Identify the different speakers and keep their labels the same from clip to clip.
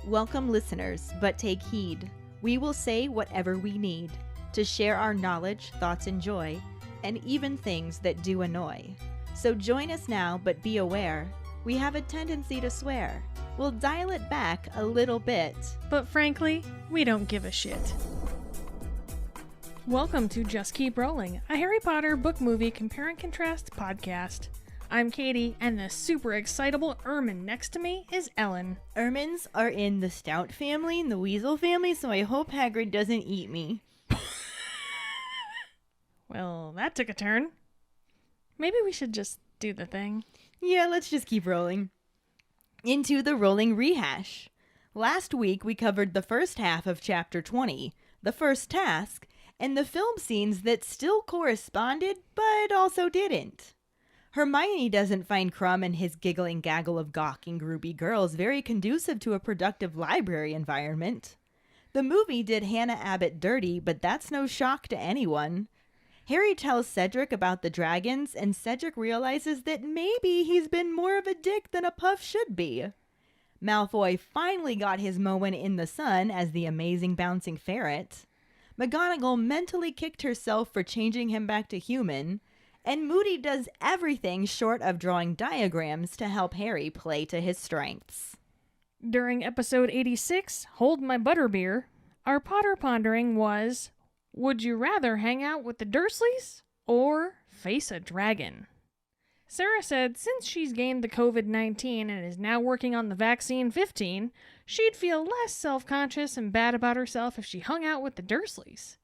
Speaker 1: Welcome, listeners, but take heed. We will say whatever we need to share our knowledge, thoughts, and joy, and even things that do annoy. So join us now, but be aware, we have a tendency to swear. We'll dial it back a little bit.
Speaker 2: But frankly, we don't give a shit. Welcome to Just Keep Rolling, a Harry Potter book movie compare and contrast podcast. I'm Katie, and the super excitable Ermine next to me is Ellen.
Speaker 1: Ermines are in the Stout family and the Weasel family, so I hope Hagrid doesn't eat me.
Speaker 2: Well, that took a turn. Maybe we should just do the thing.
Speaker 1: Yeah, let's just keep rolling. Into the rolling rehash. Last week we covered the first half of chapter 20, the first task, and the film scenes that still corresponded, but also didn't. Hermione doesn't find Krum and his giggling gaggle of gawking groupie girls very conducive to a productive library environment. The movie did Hannah Abbott dirty, but that's no shock to anyone. Harry tells Cedric about the dragons, and Cedric realizes that maybe he's been more of a dick than a puff should be. Malfoy finally got his moment in the sun as the amazing bouncing ferret. McGonagall mentally kicked herself for changing him back to human. And Moody does everything short of drawing diagrams to help Harry play to his strengths.
Speaker 2: During episode 86, Hold My Butterbeer, our Potter pondering was, would you rather hang out with the Dursleys or face a dragon? Sarah said since she's gained the COVID-19 and is now working on the vaccine 15, she'd feel less self-conscious and bad about herself if she hung out with the Dursleys.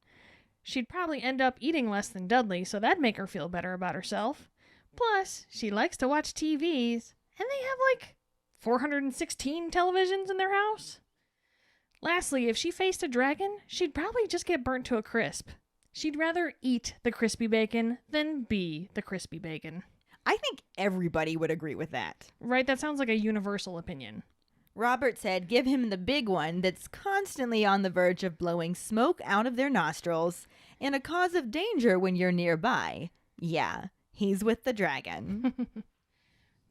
Speaker 2: She'd probably end up eating less than Dudley, so that'd make her feel better about herself. Plus, she likes to watch TVs, and they have like 416 televisions in their house. Lastly, if she faced a dragon, she'd probably just get burnt to a crisp. She'd rather eat the crispy bacon than be the crispy bacon.
Speaker 1: I think everybody would agree with that.
Speaker 2: Right, that sounds like a universal opinion.
Speaker 1: Robert said give him the big one that's constantly on the verge of blowing smoke out of their nostrils and a cause of danger when you're nearby. Yeah, he's with the dragon.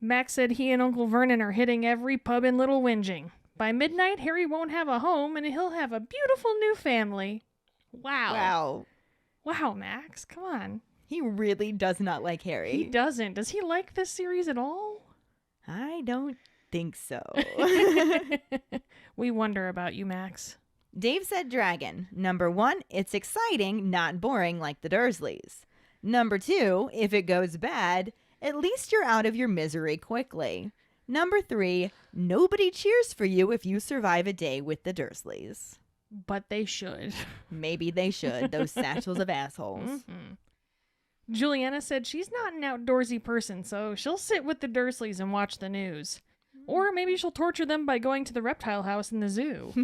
Speaker 2: Max said he and Uncle Vernon are hitting every pub in Little Whinging. By midnight, Harry won't have a home and he'll have a beautiful new family. Wow. Wow, Max, come on.
Speaker 1: He really does not like Harry.
Speaker 2: He doesn't. Does he like this series at all?
Speaker 1: I don't think so.
Speaker 2: We wonder about you, Max.
Speaker 1: Dave said dragon. Number 1, it's exciting, not boring like the Dursleys. Number 2, if it goes bad, at least you're out of your misery quickly. Number 3, nobody cheers for you if you survive a day with the Dursleys.
Speaker 2: But they should.
Speaker 1: Maybe they should, those satchels of assholes.
Speaker 2: Mm-hmm. Juliana said she's not an outdoorsy person, so she'll sit with the Dursleys and watch the news. Or maybe she'll torture them by going to the reptile house in the zoo.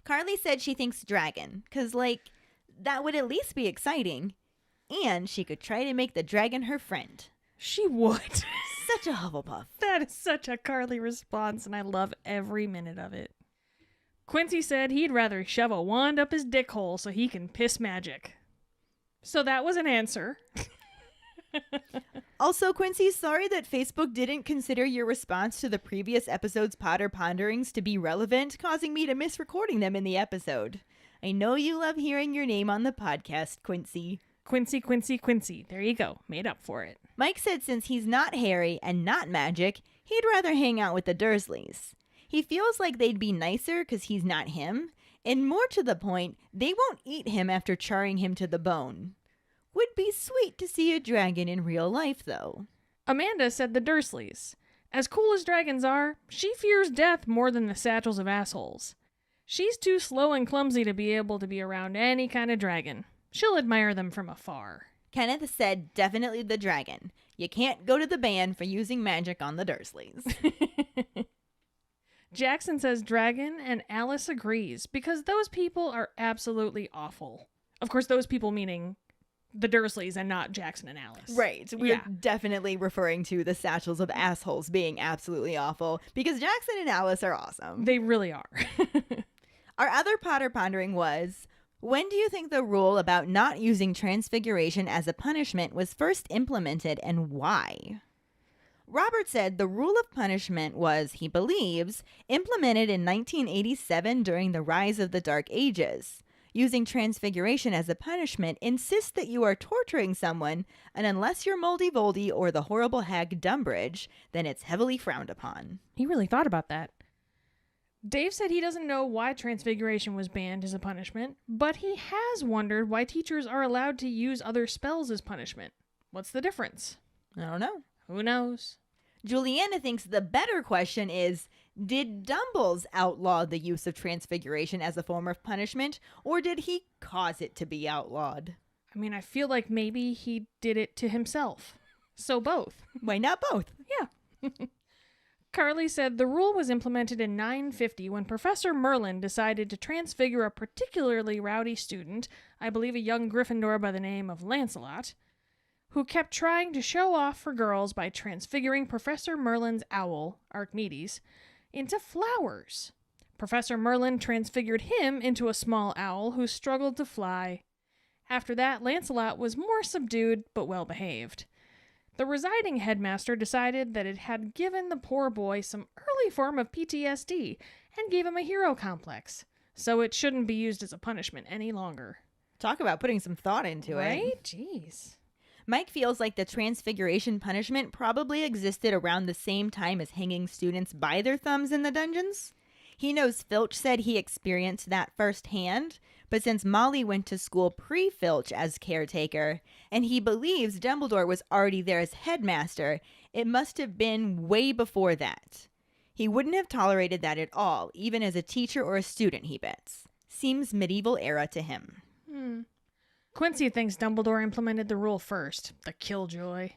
Speaker 1: Carly said she thinks dragon, because, that would at least be exciting. And she could try to make the dragon her friend.
Speaker 2: She would.
Speaker 1: Such a Hufflepuff.
Speaker 2: That is such a Carly response, and I love every minute of it. Quincy said he'd rather shove a wand up his dick hole so he can piss magic. So that was an answer.
Speaker 1: Also, Quincy, sorry that Facebook didn't consider your response to the previous episode's Potter Ponderings to be relevant, causing me to miss recording them in the episode. I know you love hearing your name on the podcast, Quincy.
Speaker 2: Quincy, Quincy, Quincy. There you go. Made up for it.
Speaker 1: Mike said since he's not Harry and not magic, he'd rather hang out with the Dursleys. He feels like they'd be nicer because he's not him, and more to the point, they won't eat him after charring him to the bone. Would be sweet to see a dragon in real life, though.
Speaker 2: Amanda said the Dursleys. As cool as dragons are, she fears death more than the satchels of assholes. She's too slow and clumsy to be able to be around any kind of dragon. She'll admire them from afar.
Speaker 1: Kenneth said definitely the dragon. You can't go to the ban for using magic on the Dursleys.
Speaker 2: Jackson says dragon, and Alice agrees, because those people are absolutely awful. Of course, those people meaning the Dursleys and not Jackson and Alice.
Speaker 1: Right. We're definitely referring to the satchels of assholes being absolutely awful, because Jackson and Alice are awesome.
Speaker 2: They really are.
Speaker 1: Our other Potter pondering was, when do you think the rule about not using transfiguration as a punishment was first implemented, and why? Robert said the rule of punishment was, he believes, implemented in 1987 during the rise of the Dark Ages. Using transfiguration as a punishment insists that you are torturing someone, and unless you're Moldy Voldy or the horrible hag Dumbridge, then it's heavily frowned upon.
Speaker 2: He really thought about that. Dave said he doesn't know why transfiguration was banned as a punishment, but he has wondered why teachers are allowed to use other spells as punishment. What's the difference?
Speaker 1: I don't know.
Speaker 2: Who knows?
Speaker 1: Juliana thinks the better question is, did Dumbles outlaw the use of transfiguration as a form of punishment, or did he cause it to be outlawed?
Speaker 2: I mean, I feel like maybe he did it to himself. So both.
Speaker 1: Why not both?
Speaker 2: Yeah. Carly said the rule was implemented in 950 when Professor Merlin decided to transfigure a particularly rowdy student, I believe a young Gryffindor by the name of Lancelot, who kept trying to show off for girls by transfiguring Professor Merlin's owl, Archimedes, into flowers. Professor Merlin transfigured him into a small owl who struggled to fly. After that, Lancelot was more subdued but well behaved. The residing headmaster decided that it had given the poor boy some early form of PTSD and gave him a hero complex, so it shouldn't be used as a punishment any longer.
Speaker 1: Talk about putting some thought into it.
Speaker 2: Right? Jeez.
Speaker 1: Mike feels like the transfiguration punishment probably existed around the same time as hanging students by their thumbs in the dungeons. He knows Filch said he experienced that firsthand, but since Molly went to school pre-Filch as caretaker, and he believes Dumbledore was already there as headmaster, it must have been way before that. He wouldn't have tolerated that at all, even as a teacher or a student, he bets. Seems medieval era to him.
Speaker 2: Quincy thinks Dumbledore implemented the rule first. The killjoy.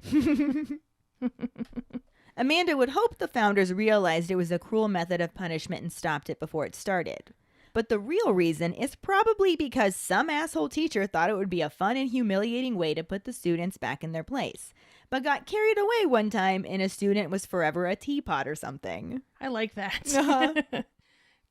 Speaker 1: Amanda would hope the founders realized it was a cruel method of punishment and stopped it before it started. But the real reason is probably because some asshole teacher thought it would be a fun and humiliating way to put the students back in their place, but got carried away one time and a student was forever a teapot or something.
Speaker 2: I like that.
Speaker 1: Uh-huh.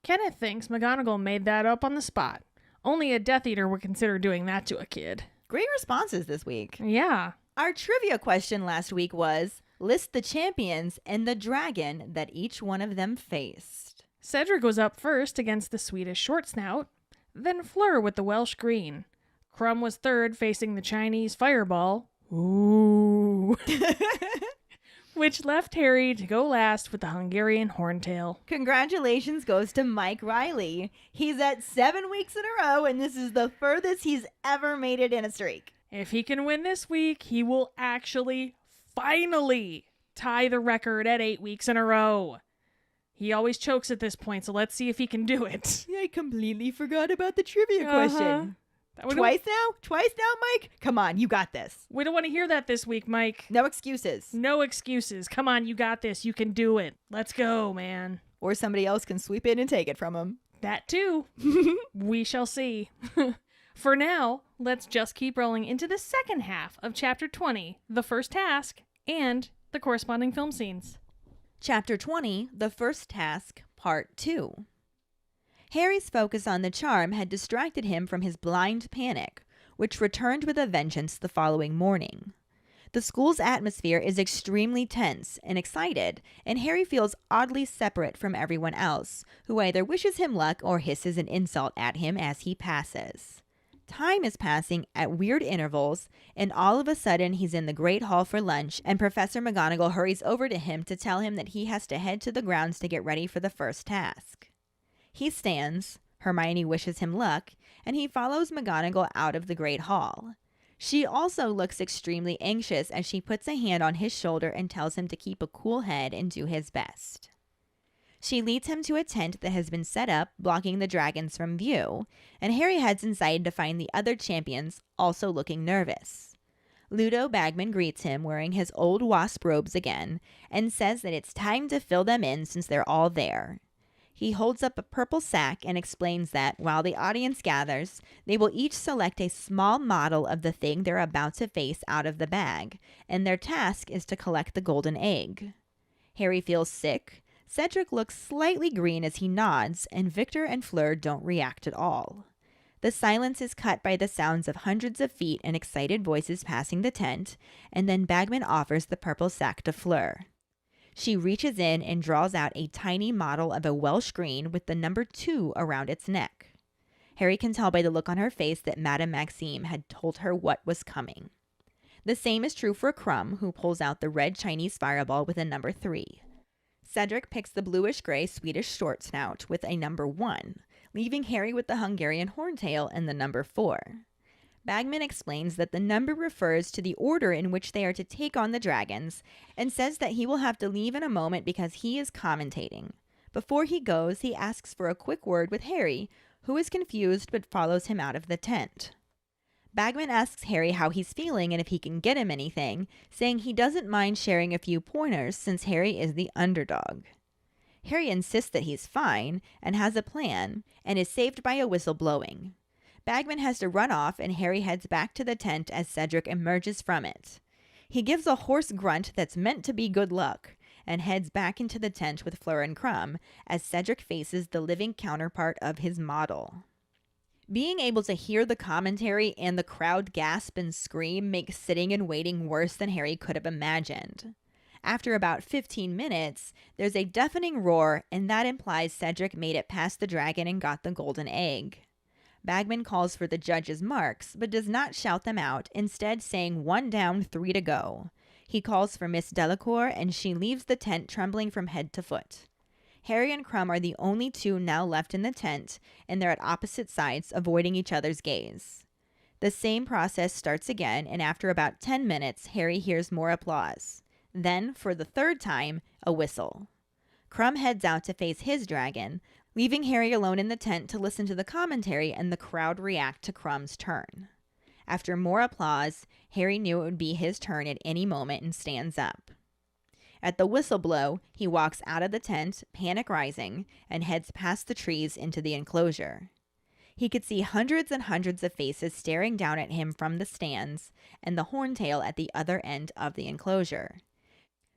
Speaker 2: Kenneth thinks McGonagall made that up on the spot. Only a Death Eater would consider doing that to a kid.
Speaker 1: Great responses this week.
Speaker 2: Yeah.
Speaker 1: Our trivia question last week was, list the champions and the dragon that each one of them faced.
Speaker 2: Cedric was up first against the Swedish Short Snout, then Fleur with the Welsh Green. Crumb was third facing the Chinese Fireball. Ooh. Which left Harry to go last with the Hungarian Horntail.
Speaker 1: Congratulations goes to Mike Riley. He's at 7 weeks in a row, and this is the furthest he's ever made it in a streak.
Speaker 2: If he can win this week, he will actually finally tie the record at 8 weeks in a row. He always chokes at this point, so let's see if he can do it.
Speaker 1: I completely forgot about the trivia question. Twice now, Mike? Come on, you got this.
Speaker 2: We don't want to hear that this week, Mike.
Speaker 1: No excuses.
Speaker 2: No excuses. Come on, you got this. You can do it. Let's go, man.
Speaker 1: Or somebody else can sweep in and take it from him.
Speaker 2: That too. We shall see. For now, let's just keep rolling into the second half of Chapter 20, the first task, and the corresponding film scenes.
Speaker 1: Chapter 20, the first task, Part 2. Harry's focus on the charm had distracted him from his blind panic, which returned with a vengeance the following morning. The school's atmosphere is extremely tense and excited, and Harry feels oddly separate from everyone else, who either wishes him luck or hisses an insult at him as he passes. Time is passing at weird intervals, and all of a sudden he's in the Great Hall for lunch, and Professor McGonagall hurries over to him to tell him that he has to head to the grounds to get ready for the first task. He stands, Hermione wishes him luck, and he follows McGonagall out of the Great Hall. She also looks extremely anxious as she puts a hand on his shoulder and tells him to keep a cool head and do his best. She leads him to a tent that has been set up, blocking the dragons from view, and Harry heads inside to find the other champions, also looking nervous. Ludo Bagman greets him wearing his old wasp robes again, and says that it's time to fill them in since they're all there. He holds up a purple sack and explains that, while the audience gathers, they will each select a small model of the thing they're about to face out of the bag, and their task is to collect the golden egg. Harry feels sick. Cedric looks slightly green as he nods, and Victor and Fleur don't react at all. The silence is cut by the sounds of hundreds of feet and excited voices passing the tent, and then Bagman offers the purple sack to Fleur. She reaches in and draws out a tiny model of a Welsh green with the number 2 around its neck. Harry can tell by the look on her face that Madame Maxime had told her what was coming. The same is true for Crumb, who pulls out the red Chinese fireball with a number 3. Cedric picks the bluish-gray Swedish short snout with a number 1, leaving Harry with the Hungarian horntail and the number 4. Bagman explains that the number refers to the order in which they are to take on the dragons, and says that he will have to leave in a moment because he is commentating. Before he goes, he asks for a quick word with Harry, who is confused but follows him out of the tent. Bagman asks Harry how he's feeling and if he can get him anything, saying he doesn't mind sharing a few pointers since Harry is the underdog. Harry insists that he's fine and has a plan and is saved by a whistle blowing. Bagman has to run off and Harry heads back to the tent as Cedric emerges from it. He gives a hoarse grunt that's meant to be good luck and heads back into the tent with Fleur and Crumb as Cedric faces the living counterpart of his model. Being able to hear the commentary and the crowd gasp and scream makes sitting and waiting worse than Harry could have imagined. After about 15 minutes, there's a deafening roar, and that implies Cedric made it past the dragon and got the golden egg. Bagman calls for the judges' marks, but does not shout them out, instead saying 1 down, 3 to go. He calls for Miss Delacour, and she leaves the tent trembling from head to foot. Harry and Crumb are the only 2 now left in the tent, and they're at opposite sides, avoiding each other's gaze. The same process starts again, and after about 10 minutes, Harry hears more applause. Then, for the 3rd time, a whistle. Crumb heads out to face his dragon, leaving Harry alone in the tent to listen to the commentary and the crowd react to Crumb's turn. After more applause, Harry knew it would be his turn at any moment and stands up. At the whistle blow, he walks out of the tent, panic rising, and heads past the trees into the enclosure. He could see hundreds and hundreds of faces staring down at him from the stands, and the horntail at the other end of the enclosure.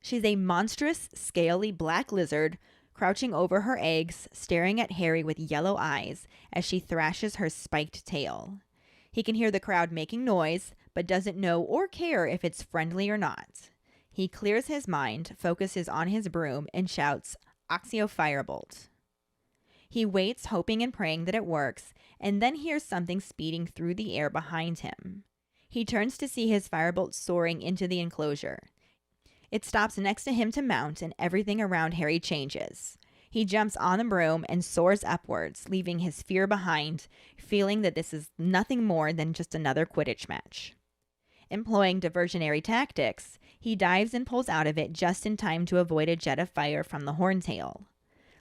Speaker 1: She's a monstrous, scaly black lizard, crouching over her eggs, staring at Harry with yellow eyes as she thrashes her spiked tail. He can hear the crowd making noise, but doesn't know or care if it's friendly or not. He clears his mind, focuses on his broom, and shouts, "Accio Firebolt." He waits, hoping and praying that it works, and then hears something speeding through the air behind him. He turns to see his firebolt soaring into the enclosure. It stops next to him to mount, and everything around Harry changes. He jumps on the broom and soars upwards, leaving his fear behind, feeling that this is nothing more than just another Quidditch match. Employing diversionary tactics, he dives and pulls out of it just in time to avoid a jet of fire from the horntail.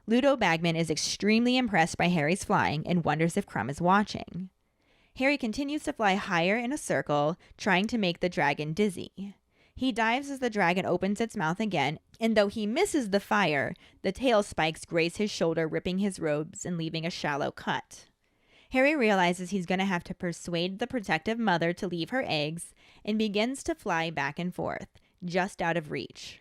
Speaker 1: Ludo Bagman is extremely impressed by Harry's flying and wonders if Crumb is watching. Harry continues to fly higher in a circle, trying to make the dragon dizzy. He dives as the dragon opens its mouth again, and though he misses the fire, the tail spikes graze his shoulder, ripping his robes and leaving a shallow cut. Harry realizes he's going to have to persuade the protective mother to leave her eggs and begins to fly back and forth, just out of reach.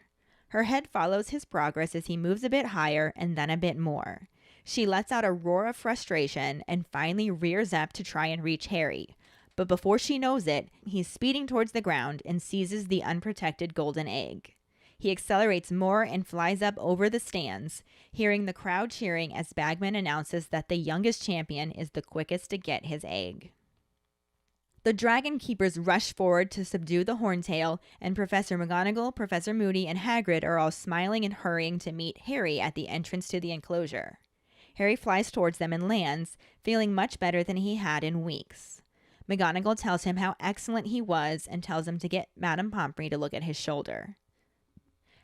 Speaker 1: Her head follows his progress as he moves a bit higher and then a bit more. She lets out a roar of frustration and finally rears up to try and reach Harry. But before she knows it, he's speeding towards the ground and seizes the unprotected golden egg. He accelerates more and flies up over the stands, hearing the crowd cheering as Bagman announces that the youngest champion is the quickest to get his egg. The Dragon Keepers rush forward to subdue the horntail, and Professor McGonagall, Professor Moody, and Hagrid are all smiling and hurrying to meet Harry at the entrance to the enclosure. Harry flies towards them and lands, feeling much better than he had in weeks. McGonagall tells him how excellent he was and tells him to get Madame Pomfrey to look at his shoulder.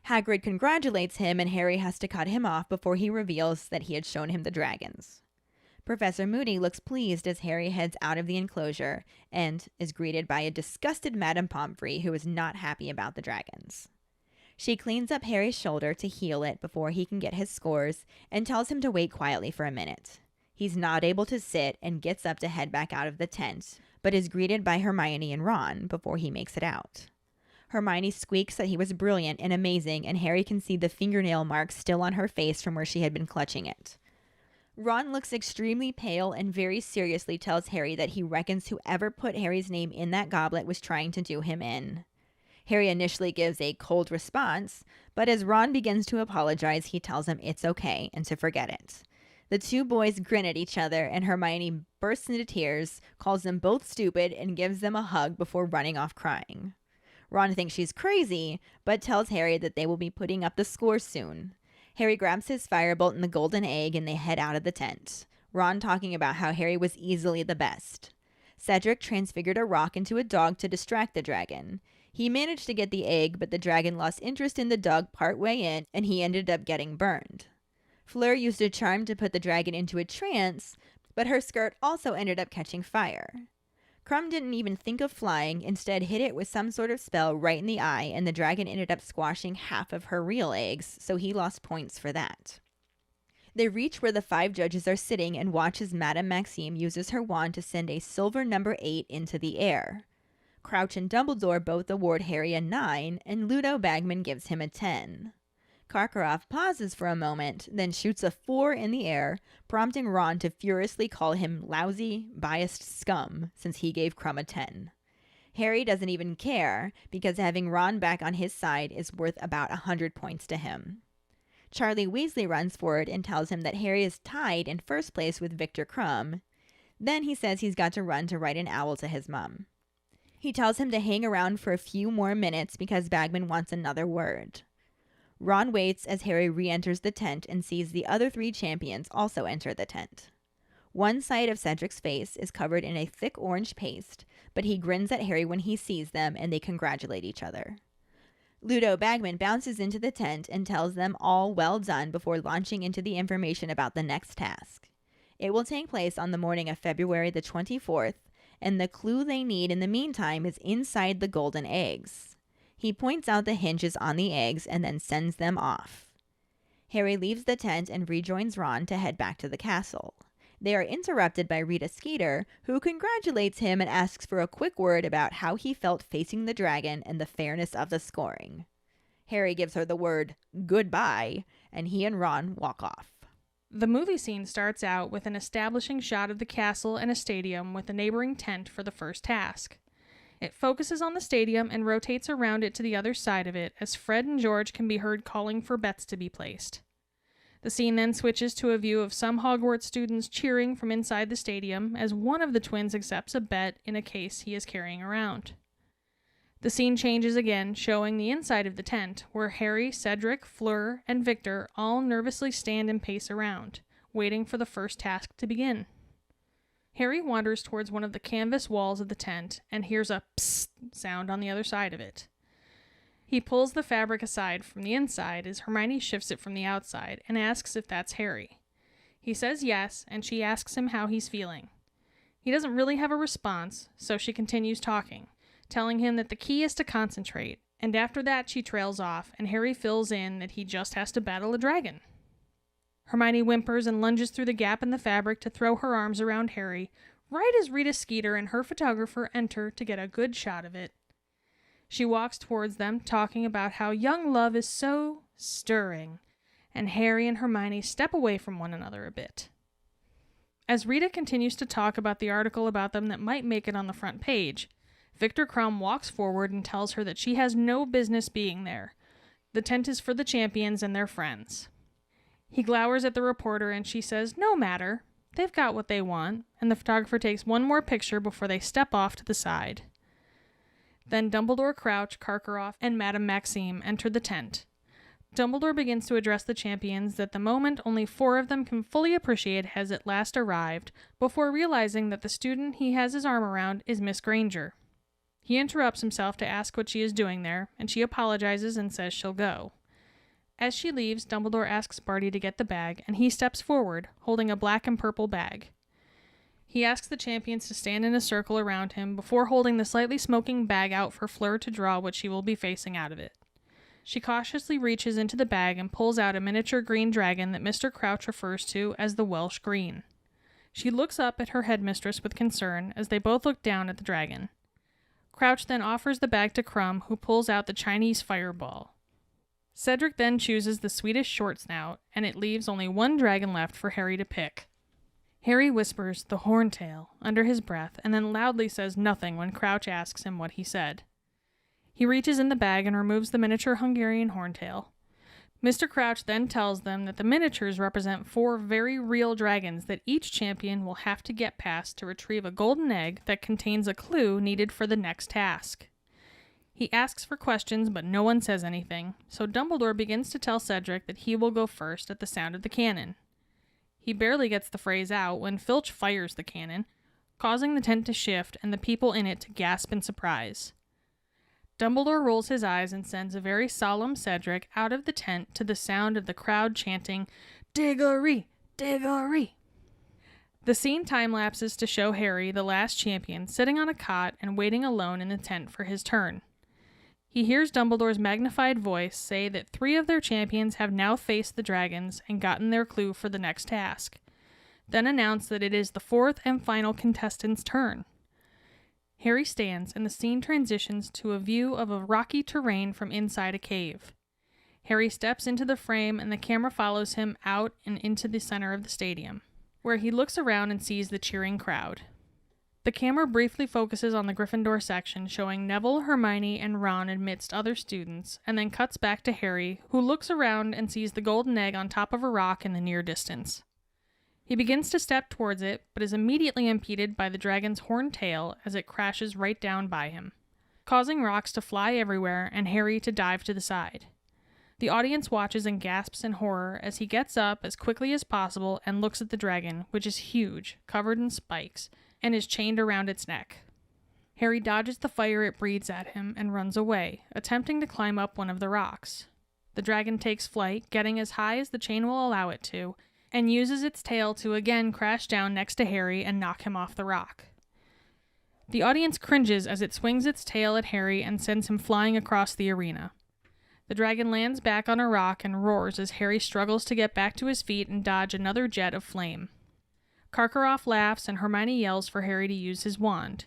Speaker 1: Hagrid congratulates him, and Harry has to cut him off before he reveals that he had shown him the dragons. Professor Moody looks pleased as Harry heads out of the enclosure and is greeted by a disgusted Madame Pomfrey who is not happy about the dragons. She cleans up Harry's shoulder to heal it before he can get his scores and tells him to wait quietly for a minute. He's not able to sit and gets up to head back out of the tent, but is greeted by Hermione and Ron before he makes it out. Hermione squeaks that he was brilliant and amazing, and Harry can see the fingernail marks still on her face from where she had been clutching it. Ron looks extremely pale and very seriously tells Harry that he reckons whoever put Harry's name in that goblet was trying to do him in. Harry initially gives a cold response, but as Ron begins to apologize, he tells him it's okay and to forget it. The two boys grin at each other, and Hermione bursts into tears, calls them both stupid, and gives them a hug before running off crying. Ron thinks she's crazy, but tells Harry that they will be putting up the score soon. Harry grabs his firebolt and the golden egg, and they head out of the tent. Ron talking about how Harry was easily the best. Cedric transfigured a rock into a dog to distract the dragon. He managed to get the egg, but the dragon lost interest in the dog partway in, and he ended up getting burned. Fleur used a charm to put the dragon into a trance, but her skirt also ended up catching fire. Crumb didn't even think of flying, instead hit it with some sort of spell right in the eye, and the dragon ended up squashing half of her real eggs, so he lost points for that. They reach where the 5 judges are sitting and watch as Madame Maxime uses her wand to send a silver number 8 into the air. Crouch and Dumbledore both award Harry a 9, and Ludo Bagman gives him a 10. Karkaroff pauses for a moment, then shoots a 4 in the air, prompting Ron to furiously call him lousy, biased scum, since he gave Crumb a 10. Harry doesn't even care, because having Ron back on his side is worth about 100 points to him. Charlie Weasley runs forward and tells him that Harry is tied in first place with Victor Crumb. Then he says he's got to run to write an owl to his mum. He tells him to hang around for a few more minutes because Bagman wants another word. Ron waits as Harry re-enters the tent and sees the other 3 champions also enter the tent. One side of Cedric's face is covered in a thick orange paste, but he grins at Harry when he sees them and they congratulate each other. Ludo Bagman bounces into the tent and tells them all well done before launching into the information about the next task. It will take place on the morning of February the 24th, and the clue they need in the meantime is inside the golden eggs. He points out the hinges on the eggs and then sends them off. Harry leaves the tent and rejoins Ron to head back to the castle. They are interrupted by Rita Skeeter, who congratulates him and asks for a quick word about how he felt facing the dragon and the fairness of the scoring. Harry gives her the word goodbye, and he and Ron walk off.
Speaker 2: The movie scene starts out with an establishing shot of the castle and a stadium with a neighboring tent for the first task. It focuses on the stadium and rotates around it to the other side of it as Fred and George can be heard calling for bets to be placed. The scene then switches to a view of some Hogwarts students cheering from inside the stadium as one of the twins accepts a bet in a case he is carrying around. The scene changes again, showing the inside of the tent, where Harry, Cedric, Fleur, and Victor all nervously stand and pace around, waiting for the first task to begin. Harry wanders towards one of the canvas walls of the tent and hears a psst sound on the other side of it. He pulls the fabric aside from the inside as Hermione shifts it from the outside and asks if that's Harry. He says yes, and she asks him how he's feeling. He doesn't really have a response, so she continues talking, telling him that the key is to concentrate, and after that she trails off, and Harry fills in that he just has to battle a dragon. Hermione whimpers and lunges through the gap in the fabric to throw her arms around Harry, right as Rita Skeeter and her photographer enter to get a good shot of it. She walks towards them, talking about how young love is so stirring, and Harry and Hermione step away from one another a bit. As Rita continues to talk about the article about them that might make it on the front page, Victor Crumb walks forward and tells her that she has no business being there. The tent is for the champions and their friends. He glowers at the reporter and she says, "No matter. They've got what they want," and the photographer takes one more picture before they step off to the side. Then Dumbledore, Crouch, Karkaroff, and Madame Maxime enter the tent. Dumbledore begins to address the champions that the moment only 4 of them can fully appreciate has at last arrived, before realizing that the student he has his arm around is Miss Granger. He interrupts himself to ask what she is doing there, and she apologizes and says she'll go. As she leaves, Dumbledore asks Barty to get the bag, and he steps forward, holding a black and purple bag. He asks the champions to stand in a circle around him before holding the slightly smoking bag out for Fleur to draw what she will be facing out of it. She cautiously reaches into the bag and pulls out a miniature green dragon that Mr. Crouch refers to as the Welsh Green. She looks up at her headmistress with concern as they both look down at the dragon. Crouch then offers the bag to Crumb, who pulls out the Chinese fireball. Cedric then chooses the Swedish short snout, and it leaves only one dragon left for Harry to pick. Harry whispers "the horntail" under his breath and then loudly says nothing when Crouch asks him what he said. He reaches in the bag and removes the miniature Hungarian horntail. Mr. Crouch then tells them that the miniatures represent 4 very real dragons that each champion will have to get past to retrieve a golden egg that contains a clue needed for the next task. He asks for questions, but no one says anything, so Dumbledore begins to tell Cedric that he will go first at the sound of the cannon. He barely gets the phrase out when Filch fires the cannon, causing the tent to shift and the people in it to gasp in surprise. Dumbledore rolls his eyes and sends a very solemn Cedric out of the tent to the sound of the crowd chanting, "Diggory! Diggory!" The scene time-lapses to show Harry, the last champion, sitting on a cot and waiting alone in the tent for his turn. He hears Dumbledore's magnified voice say that 3 of their champions have now faced the dragons and gotten their clue for the next task, then announce that it is the 4th and final contestant's turn. Harry stands, and the scene transitions to a view of a rocky terrain from inside a cave. Harry steps into the frame, and the camera follows him out and into the center of the stadium, where he looks around and sees the cheering crowd. The camera briefly focuses on the Gryffindor section, showing Neville, Hermione, and Ron amidst other students, and then cuts back to Harry, who looks around and sees the golden egg on top of a rock in the near distance. He begins to step towards it, but is immediately impeded by the dragon's horned tail as it crashes right down by him, causing rocks to fly everywhere and Harry to dive to the side. The audience watches and gasps in horror as he gets up as quickly as possible and looks at the dragon, which is huge, covered in spikes, and is chained around its neck. Harry dodges the fire it breathes at him and runs away, attempting to climb up one of the rocks. The dragon takes flight, getting as high as the chain will allow it to, and uses its tail to again crash down next to Harry and knock him off the rock. The audience cringes as it swings its tail at Harry and sends him flying across the arena. The dragon lands back on a rock and roars as Harry struggles to get back to his feet and dodge another jet of flame. Karkaroff laughs and Hermione yells for Harry to use his wand.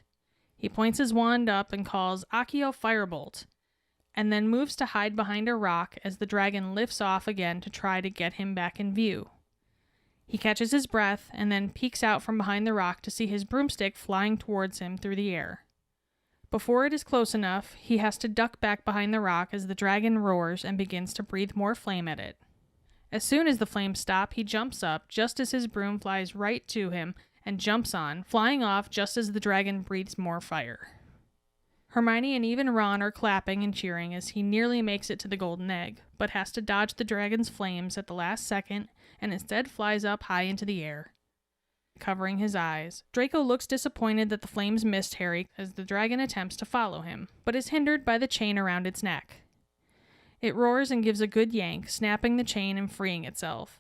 Speaker 2: He points his wand up and calls Accio Firebolt, and then moves to hide behind a rock as the dragon lifts off again to try to get him back in view. He catches his breath and then peeks out from behind the rock to see his broomstick flying towards him through the air. Before it is close enough, he has to duck back behind the rock as the dragon roars and begins to breathe more flame at it. As soon as the flames stop, he jumps up just as his broom flies right to him and jumps on, flying off just as the dragon breathes more fire. Hermione and even Ron are clapping and cheering as he nearly makes it to the golden egg, but has to dodge the dragon's flames at the last second and instead flies up high into the air. Covering his eyes, Draco looks disappointed that the flames missed Harry as the dragon attempts to follow him, but is hindered by the chain around its neck. It roars and gives a good yank, snapping the chain and freeing itself.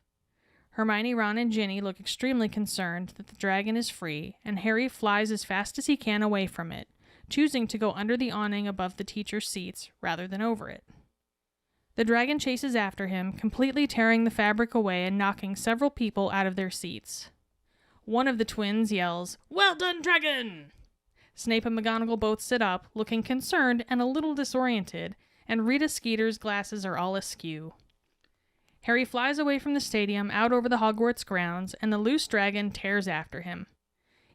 Speaker 2: Hermione, Ron, and Ginny look extremely concerned that the dragon is free, and Harry flies as fast as he can away from it, choosing to go under the awning above the teacher's seats rather than over it. The dragon chases after him, completely tearing the fabric away and knocking several people out of their seats. One of the twins yells, "Well done, dragon!" Snape and McGonagall both sit up, looking concerned and a little disoriented, and Rita Skeeter's glasses are all askew. Harry flies away from the stadium out over the Hogwarts grounds, and the loose dragon tears after him.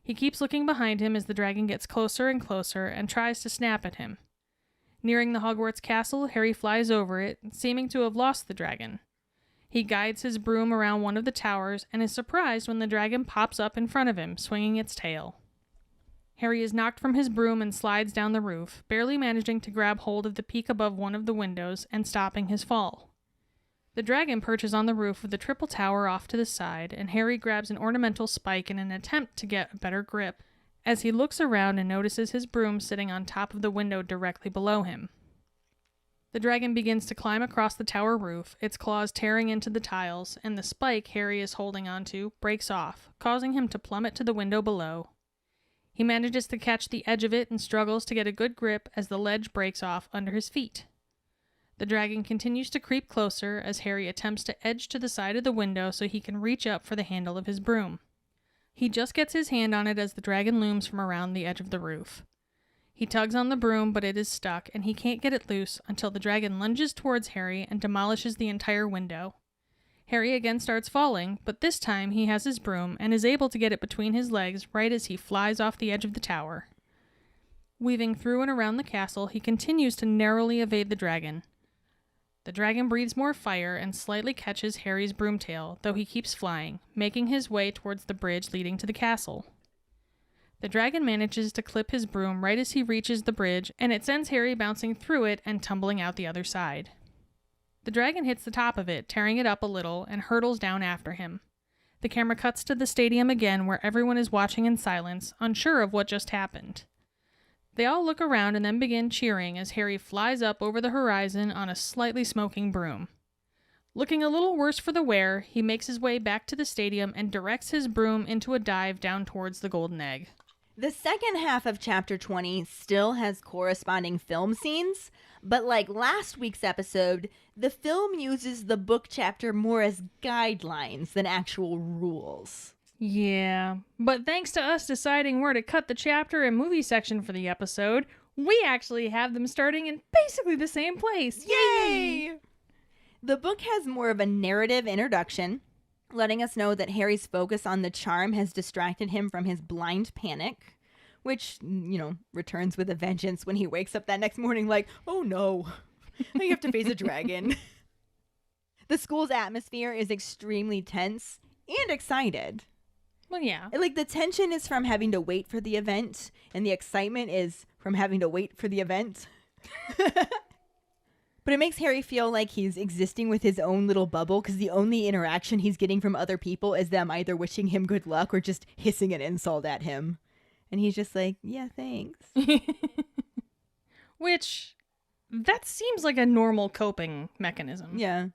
Speaker 2: He keeps looking behind him as the dragon gets closer and closer and tries to snap at him. Nearing the Hogwarts castle, Harry flies over it, seeming to have lost the dragon. He guides his broom around one of the towers and is surprised when the dragon pops up in front of him, swinging its tail. Harry is knocked from his broom and slides down the roof, barely managing to grab hold of the peak above one of the windows and stopping his fall. The dragon perches on the roof of the triple tower off to the side, and Harry grabs an ornamental spike in an attempt to get a better grip, as he looks around and notices his broom sitting on top of the window directly below him. The dragon begins to climb across the tower roof, its claws tearing into the tiles, and the spike Harry is holding onto breaks off, causing him to plummet to the window below. He manages to catch the edge of it and struggles to get a good grip as the ledge breaks off under his feet. The dragon continues to creep closer as Harry attempts to edge to the side of the window so he can reach up for the handle of his broom. He just gets his hand on it as the dragon looms from around the edge of the roof. He tugs on the broom, but it is stuck, and he can't get it loose until the dragon lunges towards Harry and demolishes the entire window. Harry again starts falling, but this time he has his broom and is able to get it between his legs right as he flies off the edge of the tower. Weaving through and around the castle, he continues to narrowly evade the dragon. The dragon breathes more fire and slightly catches Harry's broomtail, though he keeps flying, making his way towards the bridge leading to the castle. The dragon manages to clip his broom right as he reaches the bridge, and it sends Harry bouncing through it and tumbling out the other side. The dragon hits the top of it, tearing it up a little, and hurtles down after him. The camera cuts to the stadium again, where everyone is watching in silence, unsure of what just happened. They all look around and then begin cheering as Harry flies up over the horizon on a slightly smoking broom. Looking a little worse for the wear, he makes his way back to the stadium and directs his broom into a dive down towards the golden egg.
Speaker 1: The second half of Chapter 20 still has corresponding film scenes, but like last week's episode, the film uses the book chapter more as guidelines than actual rules.
Speaker 2: Yeah, but thanks to us deciding where to cut the chapter and movie section for the episode, we actually have them starting in basically the same place.
Speaker 1: Yay! The book has more of a narrative introduction, letting us know that Harry's focus on the charm has distracted him from his blind panic, which, returns with a vengeance when he wakes up that next morning like, oh no, I have to face a dragon. The school's atmosphere is extremely tense and excited.
Speaker 2: Well, yeah.
Speaker 1: Like, the tension is from having to wait for the event, and the excitement is from having to wait for the event. But it makes Harry feel like he's existing with his own little bubble, because the only interaction he's getting from other people is them either wishing him good luck or just hissing an insult at him. And he's just like, yeah, thanks.
Speaker 2: Which, that seems like a normal coping mechanism.
Speaker 1: Yeah.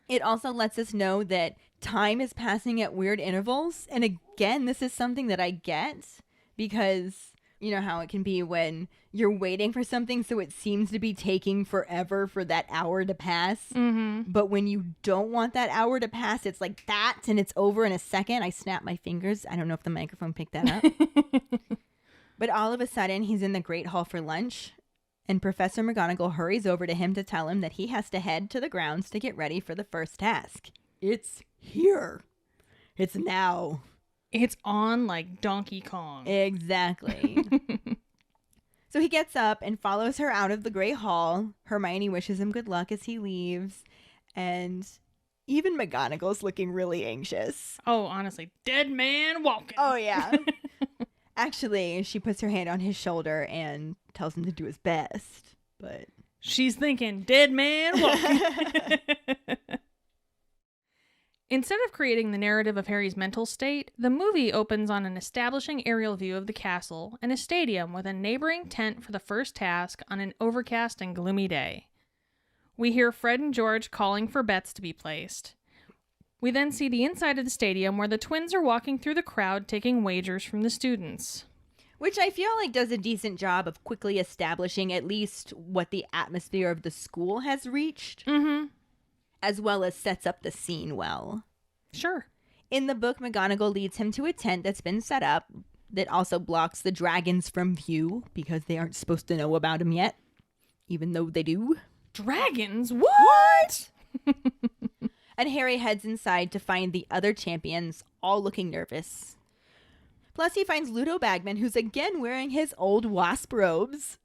Speaker 1: It also lets us know that time is passing at weird intervals. And again, this is something that I get because you know how it can be when you're waiting for something, so it seems to be taking forever for that hour to pass.
Speaker 2: Mm-hmm.
Speaker 1: But when you don't want that hour to pass, it's like that, and it's over in a second. I snap my fingers. I don't know if the microphone picked that up. But all of a sudden, he's in the Great Hall for lunch, and Professor McGonagall hurries over to him to tell him that he has to head to the grounds to get ready for the first task. It's here. It's now.
Speaker 2: It's on like Donkey Kong.
Speaker 1: Exactly. So he gets up and follows her out of the Great Hall. Hermione wishes him good luck as he leaves. And even McGonagall's looking really anxious.
Speaker 2: Oh, honestly. Dead man walking.
Speaker 1: Oh, yeah. Actually, she puts her hand on his shoulder and tells him to do his best. But
Speaker 2: she's thinking, dead man walking. Instead of creating the narrative of Harry's mental state, the movie opens on an establishing aerial view of the castle and a stadium with a neighboring tent for the first task on an overcast and gloomy day. We hear Fred and George calling for bets to be placed. We then see the inside of the stadium where the twins are walking through the crowd taking wagers from the students.
Speaker 1: Which I feel like does a decent job of quickly establishing at least what the atmosphere of the school has reached.
Speaker 2: Mm-hmm.
Speaker 1: As well as sets up the scene well.
Speaker 2: Sure.
Speaker 1: In the book, McGonagall leads him to a tent that's been set up that also blocks the dragons from view because they aren't supposed to know about him yet, even though they do.
Speaker 2: Dragons? What?
Speaker 1: And Harry heads inside to find the other champions, all looking nervous. Plus, he finds Ludo Bagman, who's again wearing his old wasp robes.